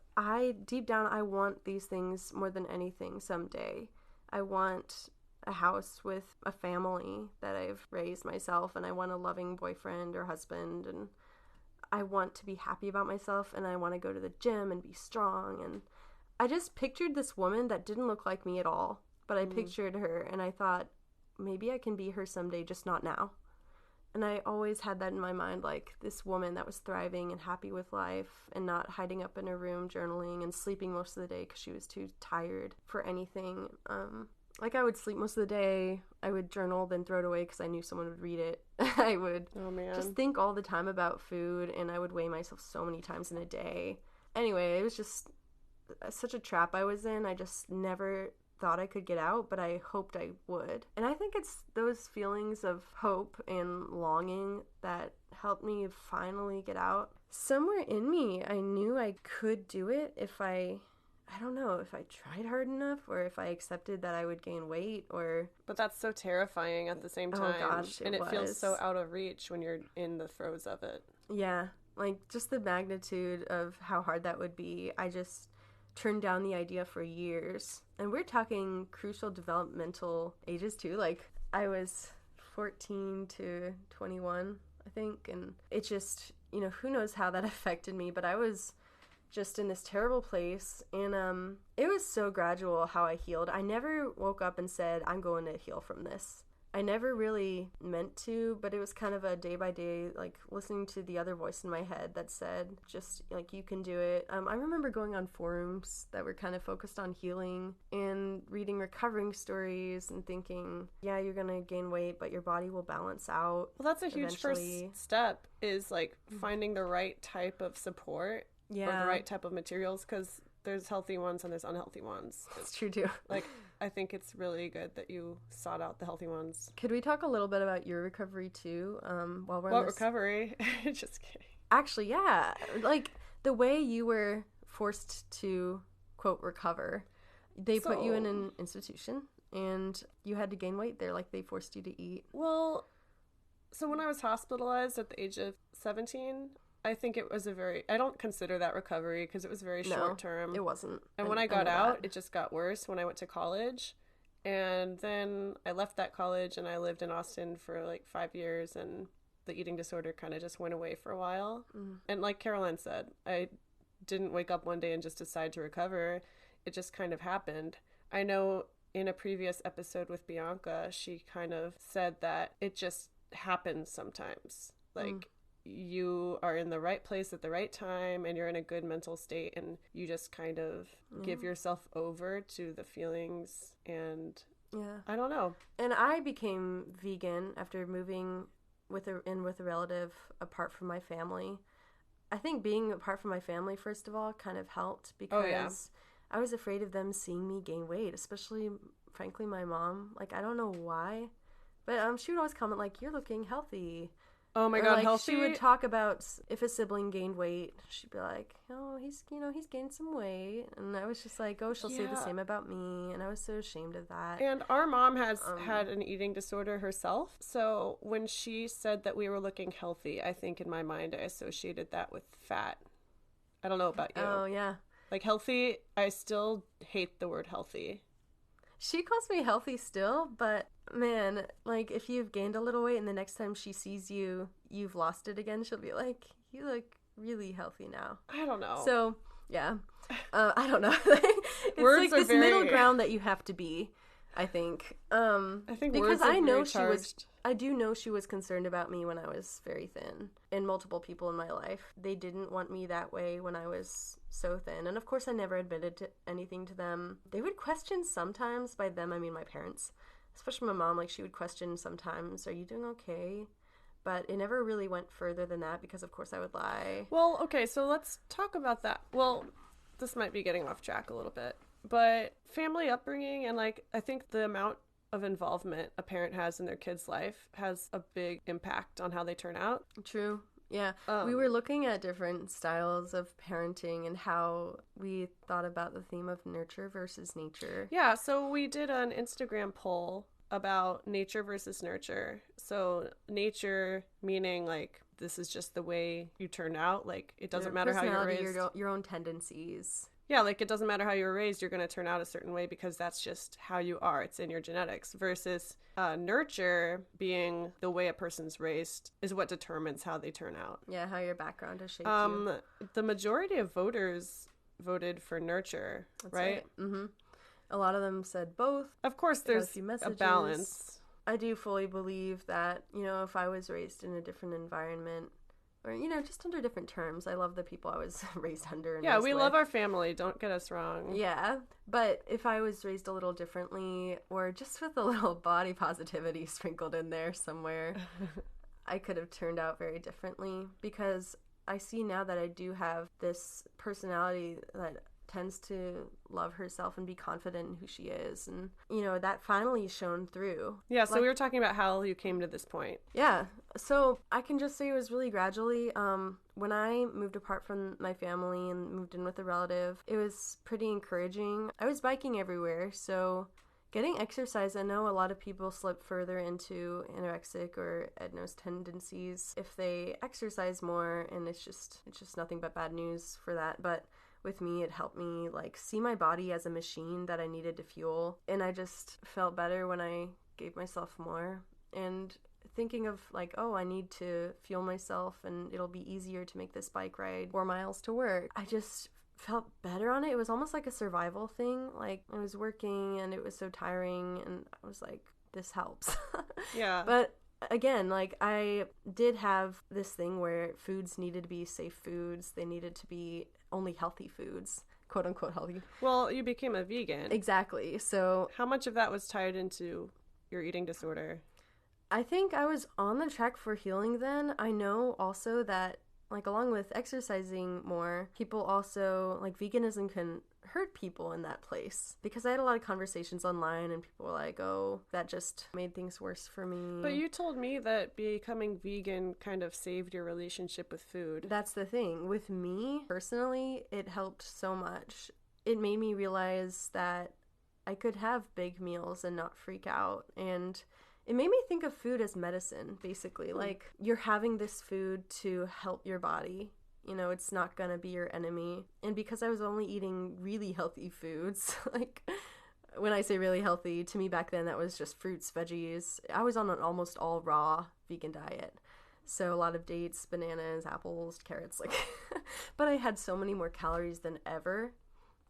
deep down, I want these things more than anything someday. I want a house with a family that I've raised myself, and I want a loving boyfriend or husband, and I want to be happy about myself, and I want to go to the gym and be strong. And I just pictured this woman that didn't look like me at all, but I pictured her, and I thought, maybe I can be her someday, just not now. And I always had that in my mind, like, this woman that was thriving and happy with life and not hiding up in her room journaling and sleeping most of the day because she was too tired for anything. Like, I would sleep most of the day. I would journal, then throw it away because I knew someone would read it. I would just think all the time about food, and I would weigh myself so many times in a day. Anyway, it was just such a trap I was in. I just never thought I could get out, but I hoped I would. And I think it's those feelings of hope and longing that helped me finally get out. Somewhere in me, I knew I could do it if I I don't know if I tried hard enough or if I accepted that I would gain weight or... But that's so terrifying at the same time. Oh gosh, and it feels so out of reach when you're in the throes of it. Yeah, like just the magnitude of how hard that would be. I just turned down the idea for years. And we're talking crucial developmental ages too. Like I was 14 to 21, I think. And it just, you know, who knows how that affected me. But I was just in this terrible place. And it was so gradual how I healed. I never woke up and said, I'm going to heal from this. I never really meant to, but it was kind of a day by day, like listening to the other voice in my head that said, just like, you can do it. I remember going on forums that were kind of focused on healing and reading recovering stories and thinking, yeah, you're going to gain weight, but your body will balance out. Well, that's a huge first step, is like finding the right type of support or the right type of materials, because there's healthy ones and there's unhealthy ones. That's true too. Like, I think it's really good that you sought out the healthy ones. Could we talk a little bit about your recovery too? While we're on this? Recovery? Just kidding. Actually, yeah. Like the way you were forced to, quote, recover. They put you in an institution and you had to gain weight there. Like they forced you to eat. Well, so when I was hospitalized at the age of 17, I think it was I don't consider that recovery because it was very short term. It wasn't. And when I got out, it just got worse when I went to college. And then I left that college and I lived in Austin for like 5 years, and the eating disorder kind of just went away for a while. And like Caroline said, I didn't wake up one day and just decide to recover. It just kind of happened. I know in a previous episode with Bianca, she kind of said that it just happens sometimes. Like, you are in the right place at the right time and you're in a good mental state and you just kind of give yourself over to the feelings, and I don't know. And I became vegan after moving with a relative apart from my family. I think being apart from my family, first of all, kind of helped because I was afraid of them seeing me gain weight, especially, frankly, my mom. Like, I don't know why, but she would always comment like, you're looking healthy. Oh my God, like, healthy? She would talk about if a sibling gained weight, she'd be like, oh, he's gained some weight. And I was just like, oh, she'll say the same about me. And I was so ashamed of that. And our mom has had an eating disorder herself. So when she said that we were looking healthy, I think in my mind I associated that with fat. I don't know about you. Oh, yeah. Like healthy, I still hate the word healthy. She calls me healthy still, but man, like if you've gained a little weight and the next time she sees you, you've lost it again, she'll be like, you look really healthy now. I don't know. So, yeah. I don't know. It's words like this middle ground that you have to be, I think. I think because I know I do know she was concerned about me when I was very thin, and multiple people in my life. They didn't want me that way when I was so thin. And of course I never admitted to anything to them. They would question sometimes. By them I mean my parents, especially my mom. Like she would question sometimes, are you doing okay? But it never really went further than that because of course I would lie. Well, okay, so let's talk about that. Well, this might be getting off track a little bit, but family upbringing and like I think the amount of involvement a parent has in their kid's life has a big impact on how they turn out. True. Yeah. We were looking at different styles of parenting and how we thought about the theme of nurture versus nature. Yeah, so we did an Instagram poll about nature versus nurture. So nature meaning like this is just the way you turn out. Like it doesn't matter how you're raised. Your own tendencies. Yeah, like it doesn't matter how you were raised, you're going to turn out a certain way because that's just how you are. It's in your genetics. Versus nurture being the way a person's raised is what determines how they turn out. Yeah, how your background has shaped you. The majority of voters voted for nurture, that's right? Mm-hmm. A lot of them said both. Of course, there's a balance. I do fully believe that, if I was raised in a different environment, or, just under different terms. I love the people I was raised under. Yeah, we love our family. Don't get us wrong. Yeah, but if I was raised a little differently or just with a little body positivity sprinkled in there somewhere, I could have turned out very differently because I see now that I do have this personality that tends to love herself and be confident in who she is. And, that finally shone through. Yeah, so we were talking about how you came to this point. Yeah. So I can just say it was really gradually. When I moved apart from my family and moved in with a relative, it was pretty encouraging. I was biking everywhere, so getting exercise, I know a lot of people slip further into anorexic or Edno's tendencies if they exercise more, and it's just nothing but bad news for that. But with me, it helped me like see my body as a machine that I needed to fuel, and I just felt better when I gave myself more. And thinking of like, oh, I need to fuel myself and it'll be easier to make this bike ride 4 miles to work, I just felt better on it. It was almost like a survival thing. Like, I was working and it was so tiring, and I was like, this helps. Yeah. But again, like, I did have this thing where foods needed to be safe foods. They needed to be only healthy foods, quote unquote healthy. Well, you became a vegan. Exactly. So how much of that was tied into your eating disorder? I think I was on the track for healing then. I know also that, like, along with exercising more, people also, like, veganism can hurt people in that place. Because I had a lot of conversations online and people were like, oh, that just made things worse for me. But you told me that becoming vegan kind of saved your relationship with food. That's the thing. With me, personally, it helped so much. It made me realize that I could have big meals and not freak out, and it made me think of food as medicine, basically. Like, you're having this food to help your body. You know, it's not gonna be your enemy. And because I was only eating really healthy foods, like, when I say really healthy, to me back then that was just fruits, veggies. I was on an almost all raw vegan diet. So a lot of dates, bananas, apples, carrots, like, but I had so many more calories than ever.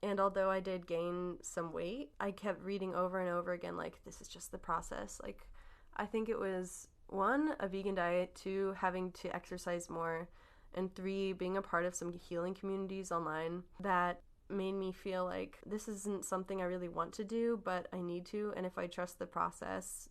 And although I did gain some weight, I kept reading over and over again, like, this is just the process. Like, I think it was 1, a vegan diet, 2, having to exercise more, and 3, being a part of some healing communities online that made me feel like this isn't something I really want to do, but I need to, and if I trust the process,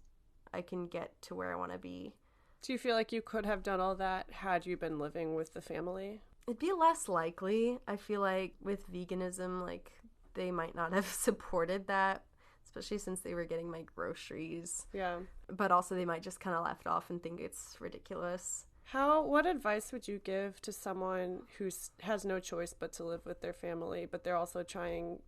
I can get to where I want to be. Do you feel like you could have done all that had you been living with the family? It'd be less likely. I feel like with veganism, like, they might not have supported that, especially since they were getting my groceries. Yeah. But also they might just kind of laugh off and think it's ridiculous. What advice would you give to someone who has no choice but to live with their family, but they're also trying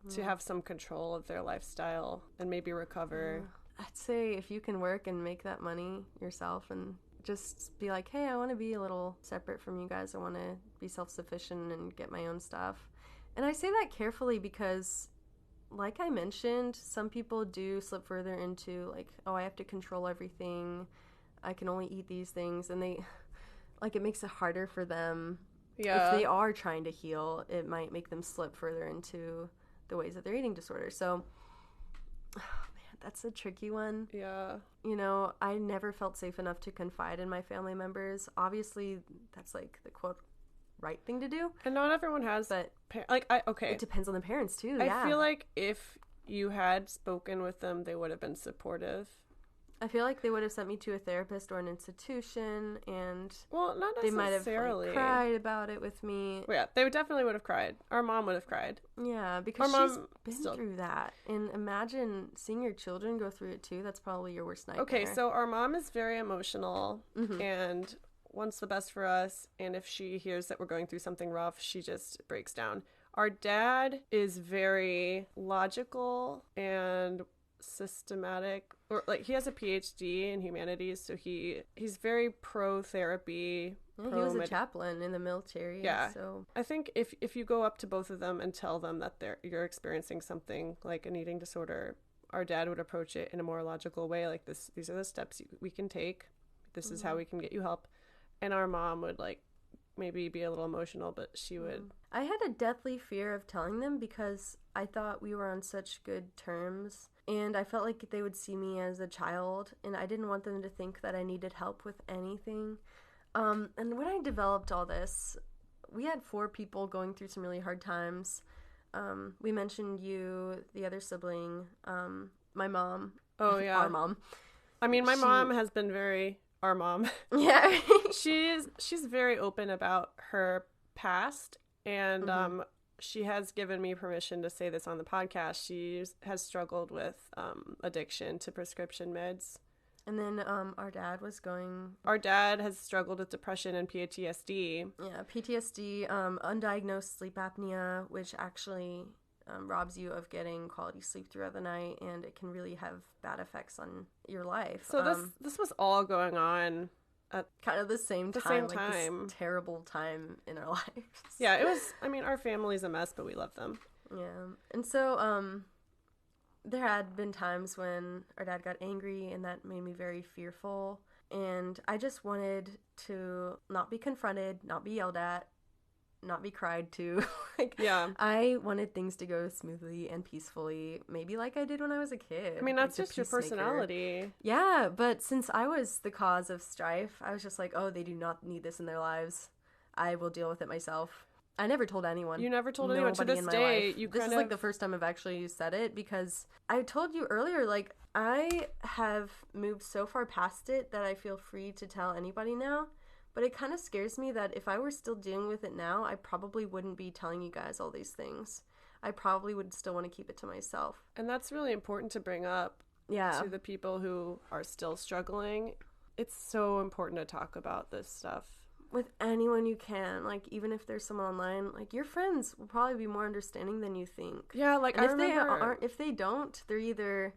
to have some control of their lifestyle and maybe recover? I'd say if you can work and make that money yourself and just be like, hey, I want to be a little separate from you guys. I want to be self-sufficient and get my own stuff. And I say that carefully because, like I mentioned, some people do slip further into, like, oh, I have to control everything. I can only eat these things. And they, like, it makes it harder for them. Yeah. If they are trying to heal, it might make them slip further into the ways of their eating disorder. So, oh, man, that's a tricky one. Yeah. You know, I never felt safe enough to confide in my family members. Obviously, that's, like, the quote right thing to do. And not everyone has, but okay. It depends on the parents too. I feel like if you had spoken with them, they would have been supportive. I feel like they would have sent me to a therapist or an institution, and well, not necessarily. They might have, like, cried about it with me. Well, yeah, they definitely would have cried. Our mom would have cried. Yeah, because she's been through that. And imagine seeing your children go through it too. That's probably your worst nightmare. Okay, so our mom is very emotional and wants the best for us, and if she hears that we're going through something rough, she just breaks down. Our dad is very logical and systematic, or like he has a PhD in humanities, so he's very pro therapy. He was a chaplain in the military. Yeah, so I think if you go up to both of them and tell them that you're experiencing something like an eating disorder, our dad would approach it in a more logical way, like these are the steps we can take, this is how we can get you help. And our mom would, like, maybe be a little emotional, but she would. I had a deathly fear of telling them because I thought we were on such good terms, and I felt like they would see me as a child, and I didn't want them to think that I needed help with anything. And when I developed all this, we had 4 people going through some really hard times. We mentioned you, the other sibling, my mom. Oh, yeah. Our mom. I mean, my mom has been very... Our mom. Yeah. She's very open about her past, and she has given me permission to say this on the podcast. She has struggled with addiction to prescription meds. And then Our dad has struggled with depression and PTSD. Yeah, PTSD, undiagnosed sleep apnea, which actually robs you of getting quality sleep throughout the night, and it can really have bad effects on your life. So this was all going on at kind of the same time. This terrible time in our lives. Yeah, it was, I mean, our family's a mess, but we love them. Yeah. And so there had been times when our dad got angry, and that made me very fearful. And I just wanted to not be confronted, not be yelled at, not be cried to. I wanted things to go smoothly and peacefully, maybe like I did when I was a kid. I mean, that's just your personality. Yeah, but since I was the cause of strife, I was just like, oh, they do not need this in their lives. I will deal with it myself. I never told anyone. You never told anyone. To this day, this is like the first time I've actually said it, because I told you earlier, like, I have moved so far past it that I feel free to tell anybody now. But it kind of scares me that if I were still dealing with it now, I probably wouldn't be telling you guys all these things. I probably would still want to keep it to myself. And that's really important to bring up to the people who are still struggling. It's so important to talk about this stuff with anyone you can. Like, even if there's someone online, like, your friends will probably be more understanding than you think. Yeah, like, and if they don't, they're either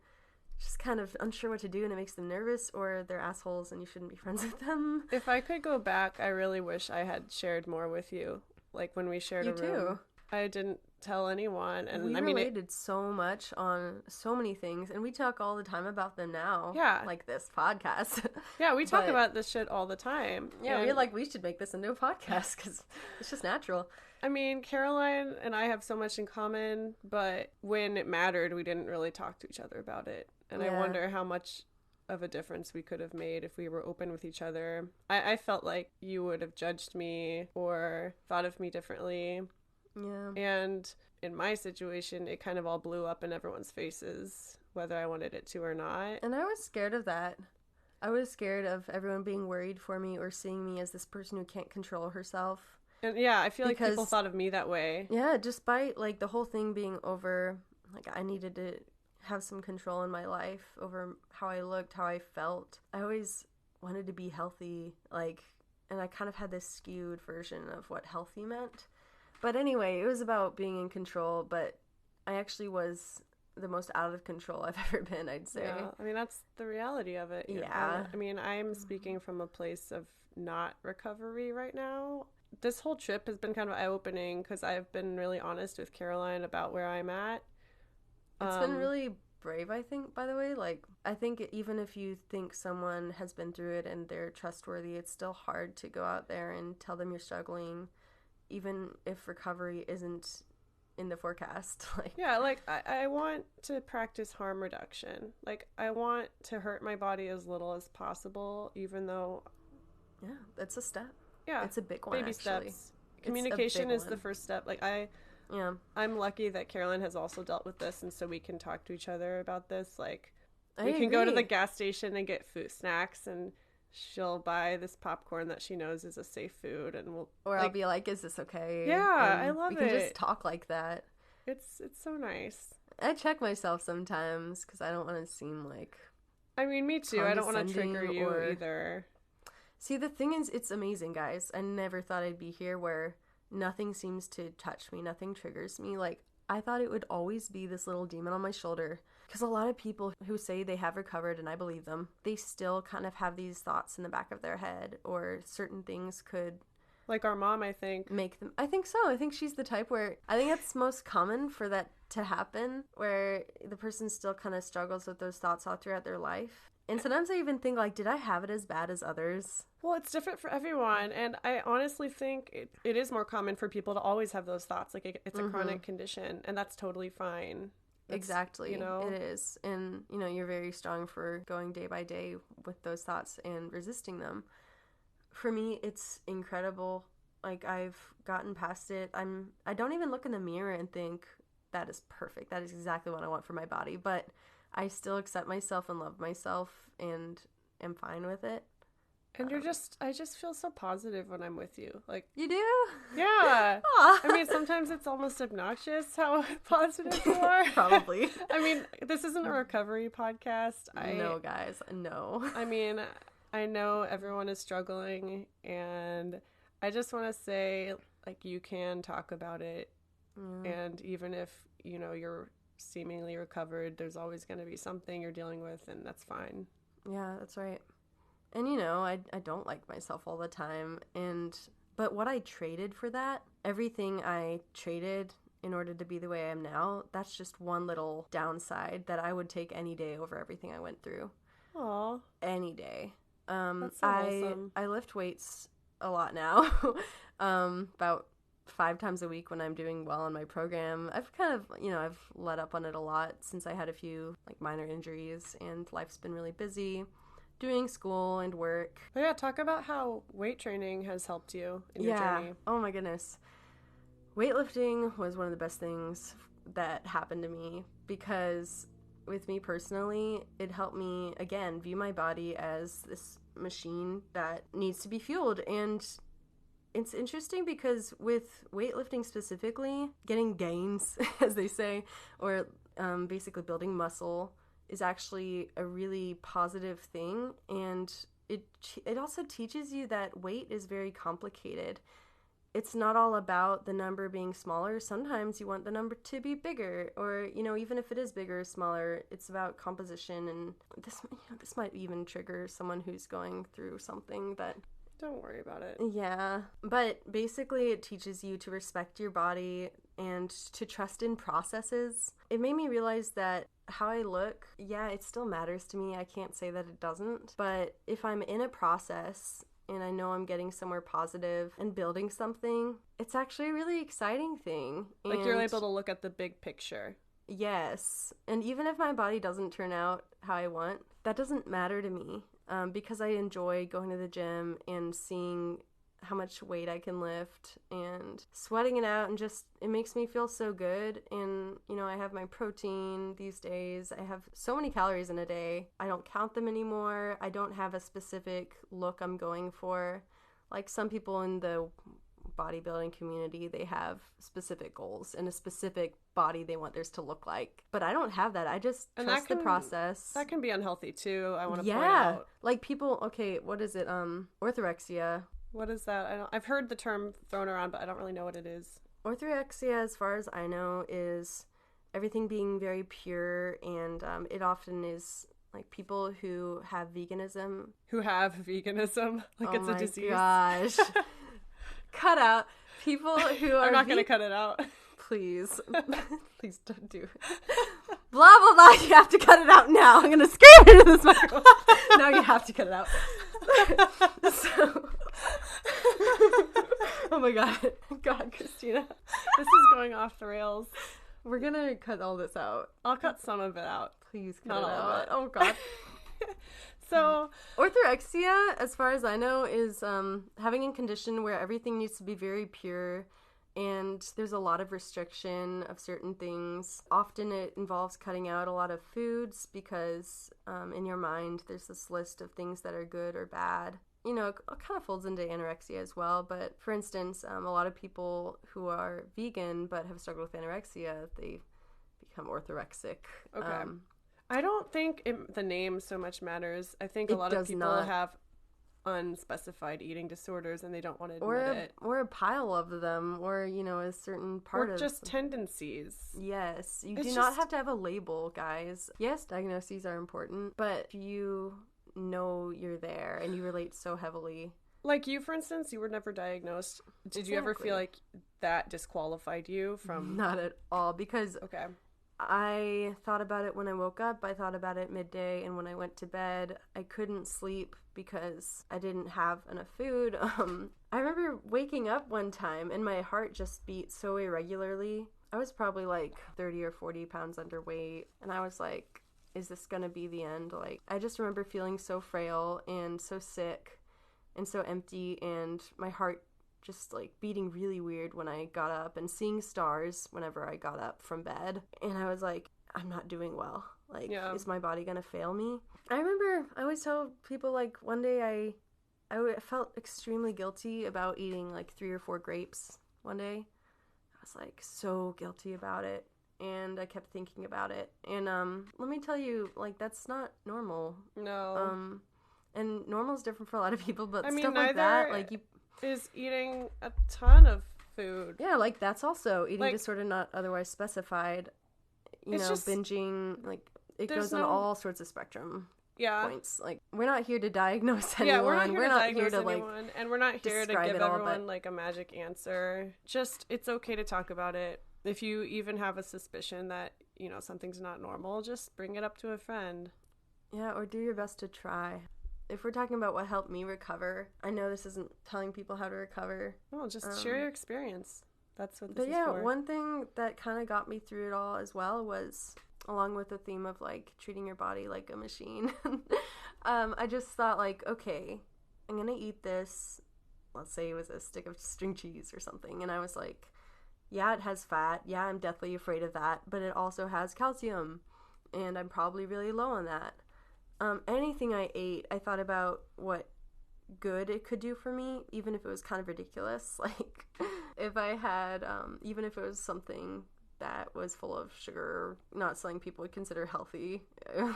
just kind of unsure what to do and it makes them nervous, or they're assholes and you shouldn't be friends with them. If I could go back, I really wish I had shared more with you. Like, when we shared a room. Too. I didn't tell anyone, and we related so much on so many things, and we talk all the time about them now. Yeah, like this podcast. Yeah, we talk about this shit all the time. Yeah, we're like, we should make this into a podcast because it's just natural. I mean, Caroline and I have so much in common, but when it mattered, we didn't really talk to each other about it, and I wonder how much of a difference we could have made if we were open with each other. I felt like you would have judged me or thought of me differently. Yeah. And in my situation, it kind of all blew up in everyone's faces, whether I wanted it to or not. And I was scared of that. I was scared of everyone being worried for me or seeing me as this person who can't control herself. And yeah, I feel like people thought of me that way. Yeah, despite like the whole thing being over, like, I needed to have some control in my life over how I looked, how I felt. I always wanted to be healthy, like, and I kind of had this skewed version of what healthy meant. But anyway, it was about being in control, but I actually was the most out of control I've ever been, I'd say. Yeah, I mean, that's the reality of it. Yeah. I mean, I'm speaking from a place of not recovery right now. This whole trip has been kind of eye-opening because I've been really honest with Caroline about where I'm at. It's been really brave, I think, by the way. Like, I think even if you think someone has been through it and they're trustworthy, it's still hard to go out there and tell them you're struggling, even if recovery isn't in the forecast. Yeah, like, I want to practice harm reduction. Like, I want to hurt my body as little as possible, even though... Yeah, that's a step. Yeah. It's a big one, baby actually. Steps. Communication is the first step. Like, I'm lucky that Caroline has also dealt with this, and so we can talk to each other about this. Like, we can go to the gas station and get food snacks, and she'll buy this popcorn that she knows is a safe food, and I'll be like, is this okay? Yeah, I love it. We can just talk like that. It's so nice. I check myself sometimes because I don't want to seem like... I mean, me too. I don't want to trigger you either. See, the thing is, it's amazing, guys. I never thought I'd be here where nothing seems to touch me. Nothing triggers me. Like, I thought it would always be this little demon on my shoulder. Because a lot of people who say they have recovered, and I believe them, they still kind of have these thoughts in the back of their head, or certain things could... Like our mom, I think. Make them... I think so. I think she's the type where... I think that's most common for that to happen, where the person still kind of struggles with those thoughts all throughout their life. And sometimes I even think, like, did I have it as bad as others? Well, it's different for everyone. And I honestly think it is more common for people to always have those thoughts. Like, it's a chronic condition, and that's totally fine. Exactly. You know? It is. And, you know, you're very strong for going day by day with those thoughts and resisting them. For me, it's incredible. Like, I've gotten past it. I don't even look in the mirror and think, that is perfect. That is exactly what I want for my body. But I still accept myself and love myself and am fine with it. And I just feel so positive when I'm with you. Like, you do? yeah. Aw. I mean, sometimes it's almost obnoxious how positive you are. Probably. I mean, this isn't a recovery podcast. No, guys, no. I mean, I know everyone is struggling, and I just want to say, like, you can talk about it. And even if, you know, you're seemingly recovered, there's always going to be something you're dealing with, and that's fine. Yeah, that's right. And, you know, I don't like myself all the time. But what I traded for that, everything I traded in order to be the way I am now, that's just one little downside that I would take any day over everything I went through. Aw. Any day. That's so wholesome. I lift weights a lot now. About 5 times a week when I'm doing well in my program. I've kind of, you know, I've let up on it a lot since I had a few like minor injuries, and life's been really busy doing school and work. But yeah, talk about how weight training has helped you in your journey. Oh my goodness. Weightlifting was one of the best things that happened to me, because with me personally, it helped me, again, view my body as this machine that needs to be fueled. And it's interesting because with weightlifting specifically, getting gains, as they say, or basically building muscle is actually a really positive thing. And it also teaches you that weight is very complicated. It's not all about the number being smaller. Sometimes you want the number to be bigger, or, you know, even if it is bigger or smaller, it's about composition. And this might even trigger someone who's going through something that... Don't worry about it. Yeah, but basically it teaches you to respect your body and to trust in processes. It made me realize that how I look, yeah, it still matters to me. I can't say that it doesn't. But if I'm in a process and I know I'm getting somewhere positive and building something, it's actually a really exciting thing. Like, you're able to look at the big picture. Yes. And even if my body doesn't turn out how I want, that doesn't matter to me. Because I enjoy going to the gym and seeing how much weight I can lift and sweating it out, and just, it makes me feel so good. And, you know, I have my protein these days. I have so many calories in a day. I don't count them anymore. I don't have a specific look I'm going for. Like some people in the bodybuilding community, they have specific goals and a specific body they want theirs to look like. But I don't have that. I just trust the process. That can be unhealthy too, I want to point out. Like people, okay, what is it? Orthorexia. What is that? I've heard the term thrown around, but I don't really know what it is. Orthorexia, as far as I know, is everything being very pure, and it often is like people who have veganism. Like, it's a disease. Oh my gosh. Cut out. People who are... I'm not going to cut it out. Please. Please don't do it. Blah, blah, blah. You have to cut it out now. I'm going to scream into this microphone. No, you have to cut it out. So... Oh my God. God, Christina. This is going off the rails. We're going to cut all this out. I'll cut some of it out. Please cut it out. Oh God. So, orthorexia, as far as I know, is having a condition where everything needs to be very pure, and there's a lot of restriction of certain things. Often it involves cutting out a lot of foods because in your mind there's this list of things that are good or bad. You know, it kind of folds into anorexia as well, but for instance, a lot of people who are vegan but have struggled with anorexia, they become orthorexic. Okay. I don't think the name so much matters. I think a lot of people have unspecified eating disorders and they don't want to admit it. Or a pile of them, or, you know, a certain part of... Or just tendencies. Yes. You do not have to have a label, guys. Yes, diagnoses are important, but if you know you're there and you relate so heavily... Like you, for instance, you were never diagnosed. Did you ever feel like that disqualified you from... Not at all, because... Okay. I thought about it when I woke up, I thought about it midday, and when I went to bed, I couldn't sleep because I didn't have enough food. I remember waking up one time and my heart just beat so irregularly. I was probably like 30 or 40 pounds underweight, and I was like, is this gonna be the end? Like, I just remember feeling so frail and so sick and so empty, and my heart just like beating really weird when I got up, and seeing stars whenever I got up from bed. And I was like, I'm not doing well. Like, Is my body gonna fail me? I remember I always tell people, like, one day felt extremely guilty about eating like 3 or 4 grapes one day. I was like so guilty about it, and I kept thinking about it. And let me tell you, like, that's not normal. No. And normal is different for a lot of people, but I mean, stuff like that, like you is eating a ton of food. Yeah, like that's also eating Like, disorder not otherwise specified. You it's know, just binging, like it there's goes on no all sorts of spectrum yeah. points. Like we're not here to diagnose Yeah, anyone. we're not here to diagnose like anyone, and we're not here to describe give it all, everyone but like a magic answer. Just it's okay to talk about it. If you even have a suspicion that, you know, something's not normal, just bring it up to a friend. yeah, or do your best to try. If we're talking about what helped me recover, I know this isn't telling people how to recover. Well, just share your experience. That's what this But is yeah, for. one thing that kind of got me through it all as well was, along with the theme of like treating your body like a machine, I just thought like, okay, I'm gonna eat this. Let's say it was a stick of string cheese or something, and I was like, yeah, it has fat. Yeah, I'm deathly afraid of that, but it also has calcium, and I'm probably really low on that. Anything I ate, I thought about what good it could do for me, even if it was kind of ridiculous. Like if I had even if it was something that was full of sugar, not something people would consider healthy,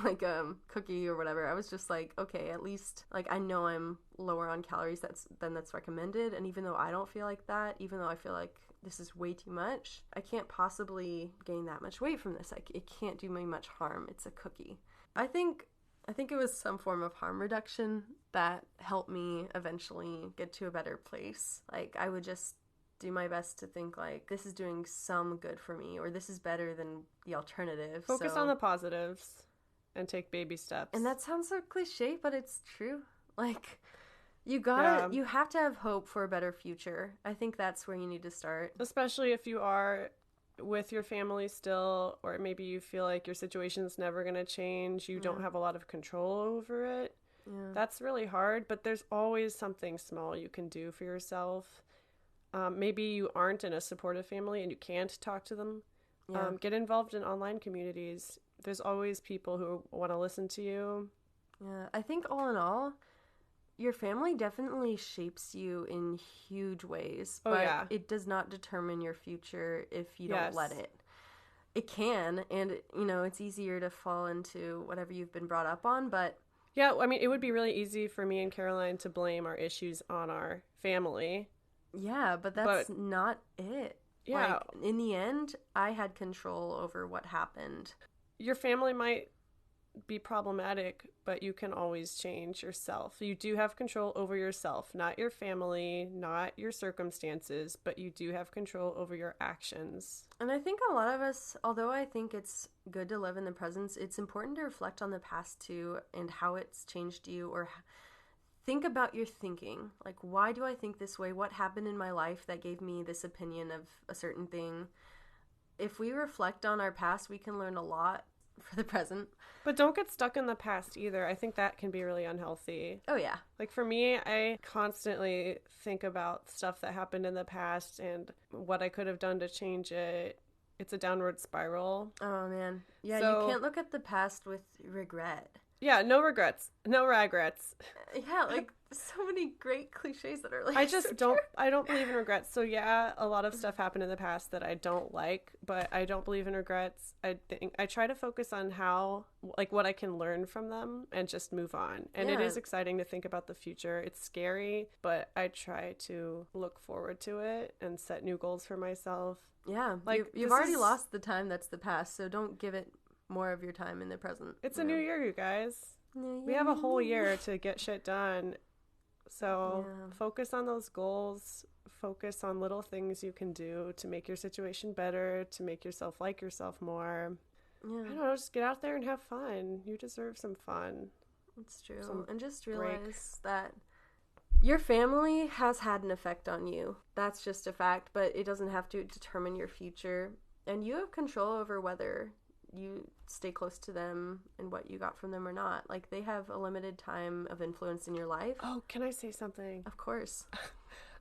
like cookie or whatever, I was just like, okay, at least like I know I'm lower on calories than that's recommended, and even though I don't feel like that, even though I feel like this is way too much, I can't possibly gain that much weight from this. It can't do me much harm. It's a cookie. I think it was some form of harm reduction that helped me eventually get to a better place. Like, I would just do my best to think, like, this is doing some good for me, or this is better than the alternative. Focus on the positives and take baby steps. And that sounds so cliche, but it's true. Like, you have to have hope for a better future. I think that's where you need to start. Especially if you are with your family still, or maybe you feel like your situation's never going to change, you don't have a lot of control over it. Yeah. That's really hard, but there's always something small you can do for yourself. Maybe you aren't in a supportive family and you can't talk to them. Yeah. Get involved in online communities. There's always people who want to listen to you. Yeah, I think all in all, your family definitely shapes you in huge ways, but it does not determine your future if you don't let it. It can, and you know, it's easier to fall into whatever you've been brought up on, but yeah, I mean, it would be really easy for me and Caroline to blame our issues on our family. Yeah, but that's not it. Yeah. Like, in the end, I had control over what happened. Your family might be problematic, but you can always change yourself. You do have control over yourself, not your family, not your circumstances, but you do have control over your actions. And I think a lot of us, although I think it's good to live in the present, it's important to reflect on the past too and how it's changed you, or think about your thinking. Like, why do I think this way? What happened in my life that gave me this opinion of a certain thing? If we reflect on our past, we can learn a lot for the present. But don't get stuck in the past either. I think that can be really unhealthy. Oh, yeah. Like, for me, I constantly think about stuff that happened in the past and what I could have done to change it. It's a downward spiral. Oh, man. Yeah, so, you can't look at the past with regret. Yeah, no regrets. No regrets. Yeah, like so many great cliches that are like I just I don't believe in regrets. So yeah, a lot of stuff happened in the past that I don't like, but I don't believe in regrets. I try to focus on how, like, what I can learn from them and just move on. And it is exciting to think about the future. It's scary, but I try to look forward to it and set new goals for myself. Yeah, like you've already lost the time that's the past, so don't give it more of your time in the present. It's a new year, you guys. We have a whole year to get shit done. So focus on those goals. Focus on little things you can do to make your situation better, to make yourself like yourself more. Yeah. I don't know, just get out there and have fun. You deserve some fun. It's true. And just realize that your family has had an effect on you. That's just a fact, but it doesn't have to determine your future. And you have control over whether you stay close to them and what you got from them or not. Like, they have a limited time of influence in your life. Oh, can I say something? Of course.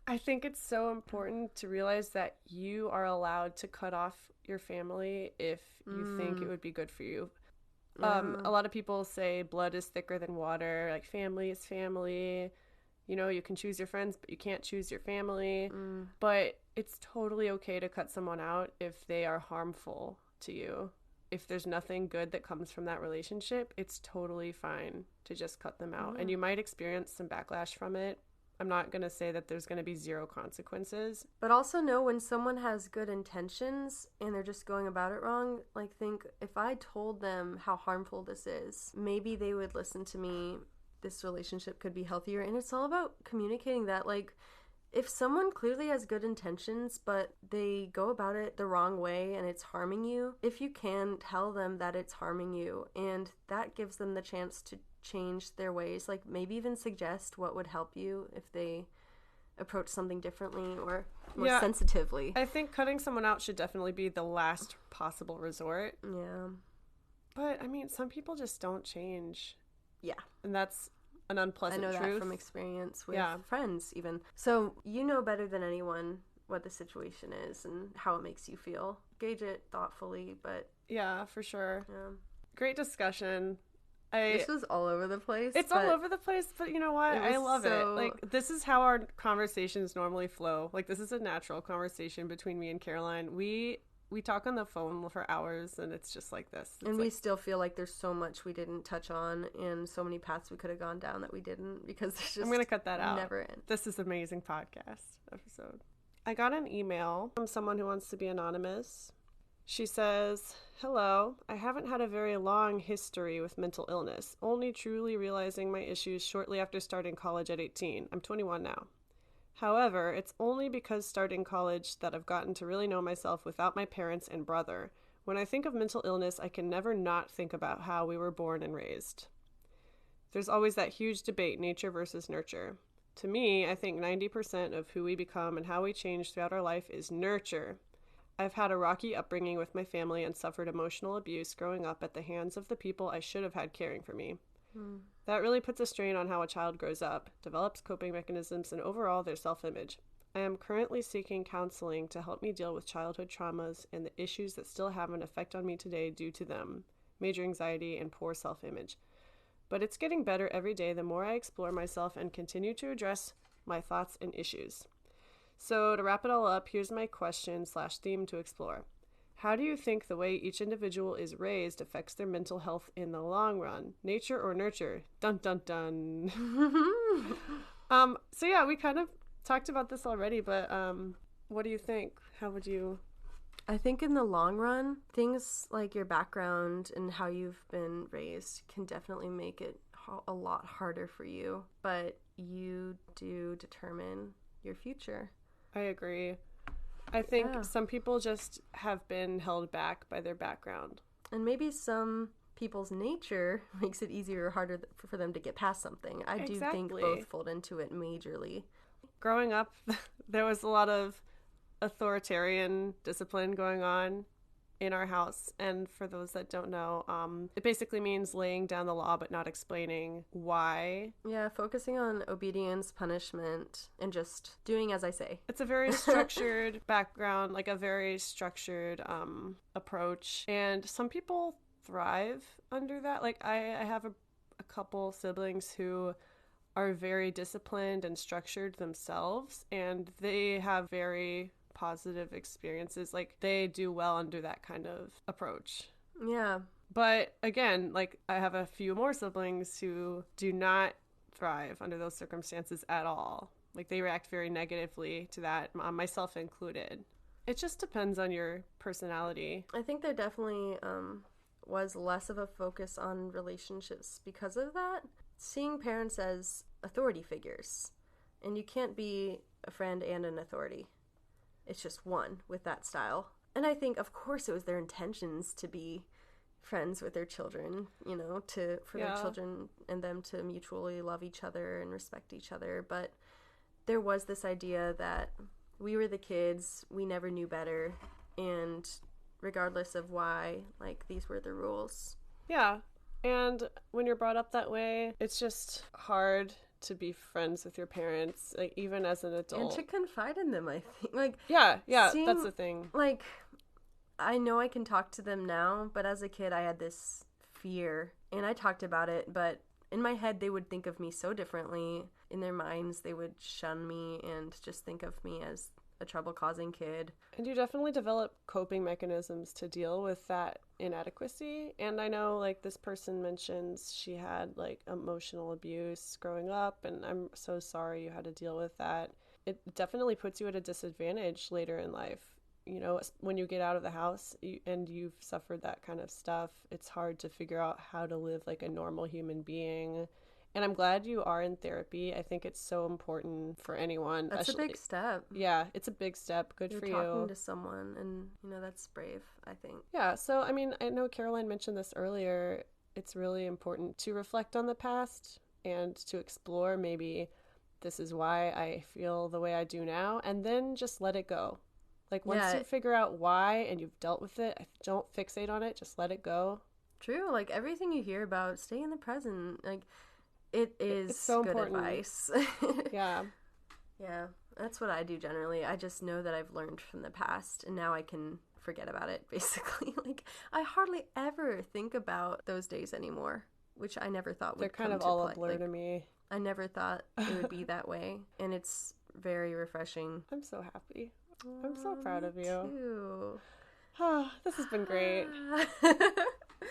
I think it's so important to realize that you are allowed to cut off your family if you think it would be good for you. A lot of people say blood is thicker than water, like family is family. You can choose your friends, but you can't choose your family. But it's totally okay to cut someone out if they are harmful to you. If there's nothing good that comes from that relationship, it's totally fine to just cut them out. And you might experience some backlash from it. I'm not going to say that there's going to be zero consequences. But also know when someone has good intentions and they're just going about it wrong, like think, if I told them how harmful this is, maybe they would listen to me. This relationship could be healthier. And it's all about communicating that. Like, if someone clearly has good intentions, but they go about it the wrong way and it's harming you, if you can tell them that it's harming you, and that gives them the chance to change their ways, like maybe even suggest what would help you if they approach something differently or more sensitively. I think cutting someone out should definitely be the last possible resort. Yeah. But, I mean, some people just don't change. Yeah. And that's an unpleasant truth. I know that from experience with friends even. So you know better than anyone what the situation is and how it makes you feel. Gauge it thoughtfully, but... Yeah, for sure. Yeah. Great discussion. This was all over the place. It's all over the place, but you know what? I love it. Like, this is how our conversations normally flow. Like, this is a natural conversation between me and Caroline. We talk on the phone for hours, and it's just like this. And we still feel like there's so much we didn't touch on and so many paths we could have gone down that we didn't, because there's just... I'm going to cut that out. Never end. This is an amazing podcast episode. I got an email from someone who wants to be anonymous. She says, "Hello, I haven't had a very long history with mental illness, only truly realizing my issues shortly after starting college at 18. I'm 21 now. However, it's only because starting college that I've gotten to really know myself without my parents and brother. When I think of mental illness, I can never not think about how we were born and raised. There's always that huge debate, nature versus nurture. To me, I think 90% of who we become and how we change throughout our life is nurture. I've had a rocky upbringing with my family and suffered emotional abuse growing up at the hands of the people I should have had caring for me. That really puts a strain on how a child grows up, develops coping mechanisms, and overall their self-image. I am currently seeking counseling to help me deal with childhood traumas and the issues that still have an effect on me today due to them, major anxiety and poor self-image. But it's getting better every day the more I explore myself and continue to address my thoughts and issues. So to wrap it all up, here's my question/theme to explore. How do you think the way each individual is raised affects their mental health in the long run? Nature or nurture? Dun, dun, dun. So yeah, we kind of talked about this already, but what do you think? How would you... I think in the long run, things like your background and how you've been raised can definitely make it a lot harder for you, but you do determine your future. I agree. I think some people just have been held back by their background. And maybe some people's nature makes it easier or harder for them to get past something. I do think both fold into it majorly. Growing up, there was a lot of authoritarian discipline going on in our house, and for those that don't know, it basically means laying down the law but not explaining why. Yeah, focusing on obedience, punishment, and just doing as I say. It's a very structured background, like a very structured approach, and some people thrive under that. Like I have a couple siblings who are very disciplined and structured themselves, and they have very positive experiences. Like they do well under that kind of approach. Yeah. But again, like I have a few more siblings who do not thrive under those circumstances at all. Like they react very negatively to that, myself included. It just depends on your personality. I think there definitely was less of a focus on relationships because of that. Seeing parents as authority figures, and you can't be a friend and an authority. It's just one with that style. And I think, of course, it was their intentions to be friends with their children, you know, for their children and them to mutually love each other and respect each other. But there was this idea that we were the kids, we never knew better, and regardless of why, like, these were the rules. Yeah. And when you're brought up that way, it's just hard to be friends with your parents, like even as an adult, and to confide in them. I think, like, that's the thing. Like, I know I can talk to them now, but as a kid I had this fear, and I talked about it, but in my head, they would think of me so differently. In their minds, they would shun me and just think of me as a trouble-causing kid. And you definitely develop coping mechanisms to deal with that inadequacy. And I know, like, this person mentions she had, like, emotional abuse growing up, and I'm so sorry you had to deal with that. It definitely puts you at a disadvantage later in life. You know, when you get out of the house and you've suffered that kind of stuff, it's hard to figure out how to live like a normal human being. And I'm glad you are in therapy. I think it's so important for anyone. That's a big step. Yeah, it's a big step. Good for you. You're talking to someone, and, you know, that's brave, I think. Yeah, so, I mean, I know Caroline mentioned this earlier. It's really important to reflect on the past and to explore maybe this is why I feel the way I do now, and then just let it go. Like, once you figure out why and you've dealt with it, don't fixate on it. Just let it go. True. Like, everything you hear about, stay in the present. Like, it's so good important advice. Yeah. Yeah. That's what I do generally. I just know that I've learned from the past, and now I can forget about it, basically. Like, I hardly ever think about those days anymore, which I never thought would come to play. They're kind of all a blur to me. I never thought it would be that way, and it's very refreshing. I'm so happy. I'm so proud of you. Too. Oh, this has been great.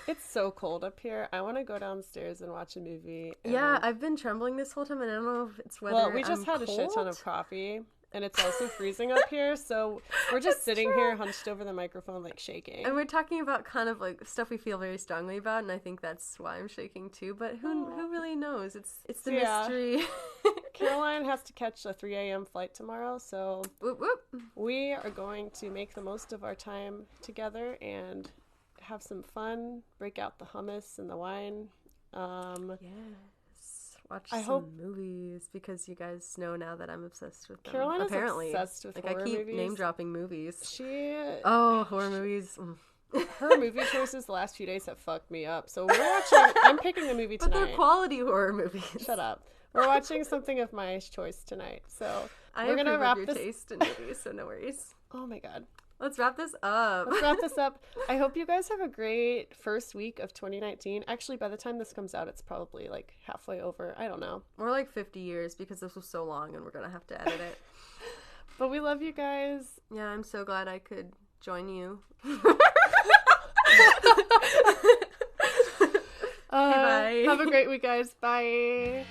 It's so cold up here. I want to go downstairs and watch a movie. Yeah, I've been trembling this whole time, and I don't know if it's whether Well, we just had a shit ton of coffee, and it's also freezing up here, so we're just sitting here hunched over the microphone, like, shaking. And we're talking about kind of, like, stuff we feel very strongly about, and I think that's why I'm shaking, too. But who really knows? It's the mystery. Caroline has to catch a 3 a.m. flight tomorrow, so whoop, whoop. We are going to make the most of our time together and have some fun, break out the hummus and the wine. Yes. Watch some movies, because you guys know now that I'm obsessed with them. Caroline is obsessed with horror movies. I keep name-dropping movies. Horror movies. Her movie choices the last few days have fucked me up. So I'm picking a movie tonight. But they're quality horror movies. Shut up. We're watching something of my choice tonight. So we're going to wrap your taste in movies, so no worries. Oh my God. Let's wrap this up. I hope you guys have a great first week of 2019. Actually, by the time this comes out, it's probably like halfway over. I don't know. More like 50 years, because this was so long and we're going to have to edit it. But we love you guys. Yeah, I'm so glad I could join you. Bye. Have a great week, guys. Bye.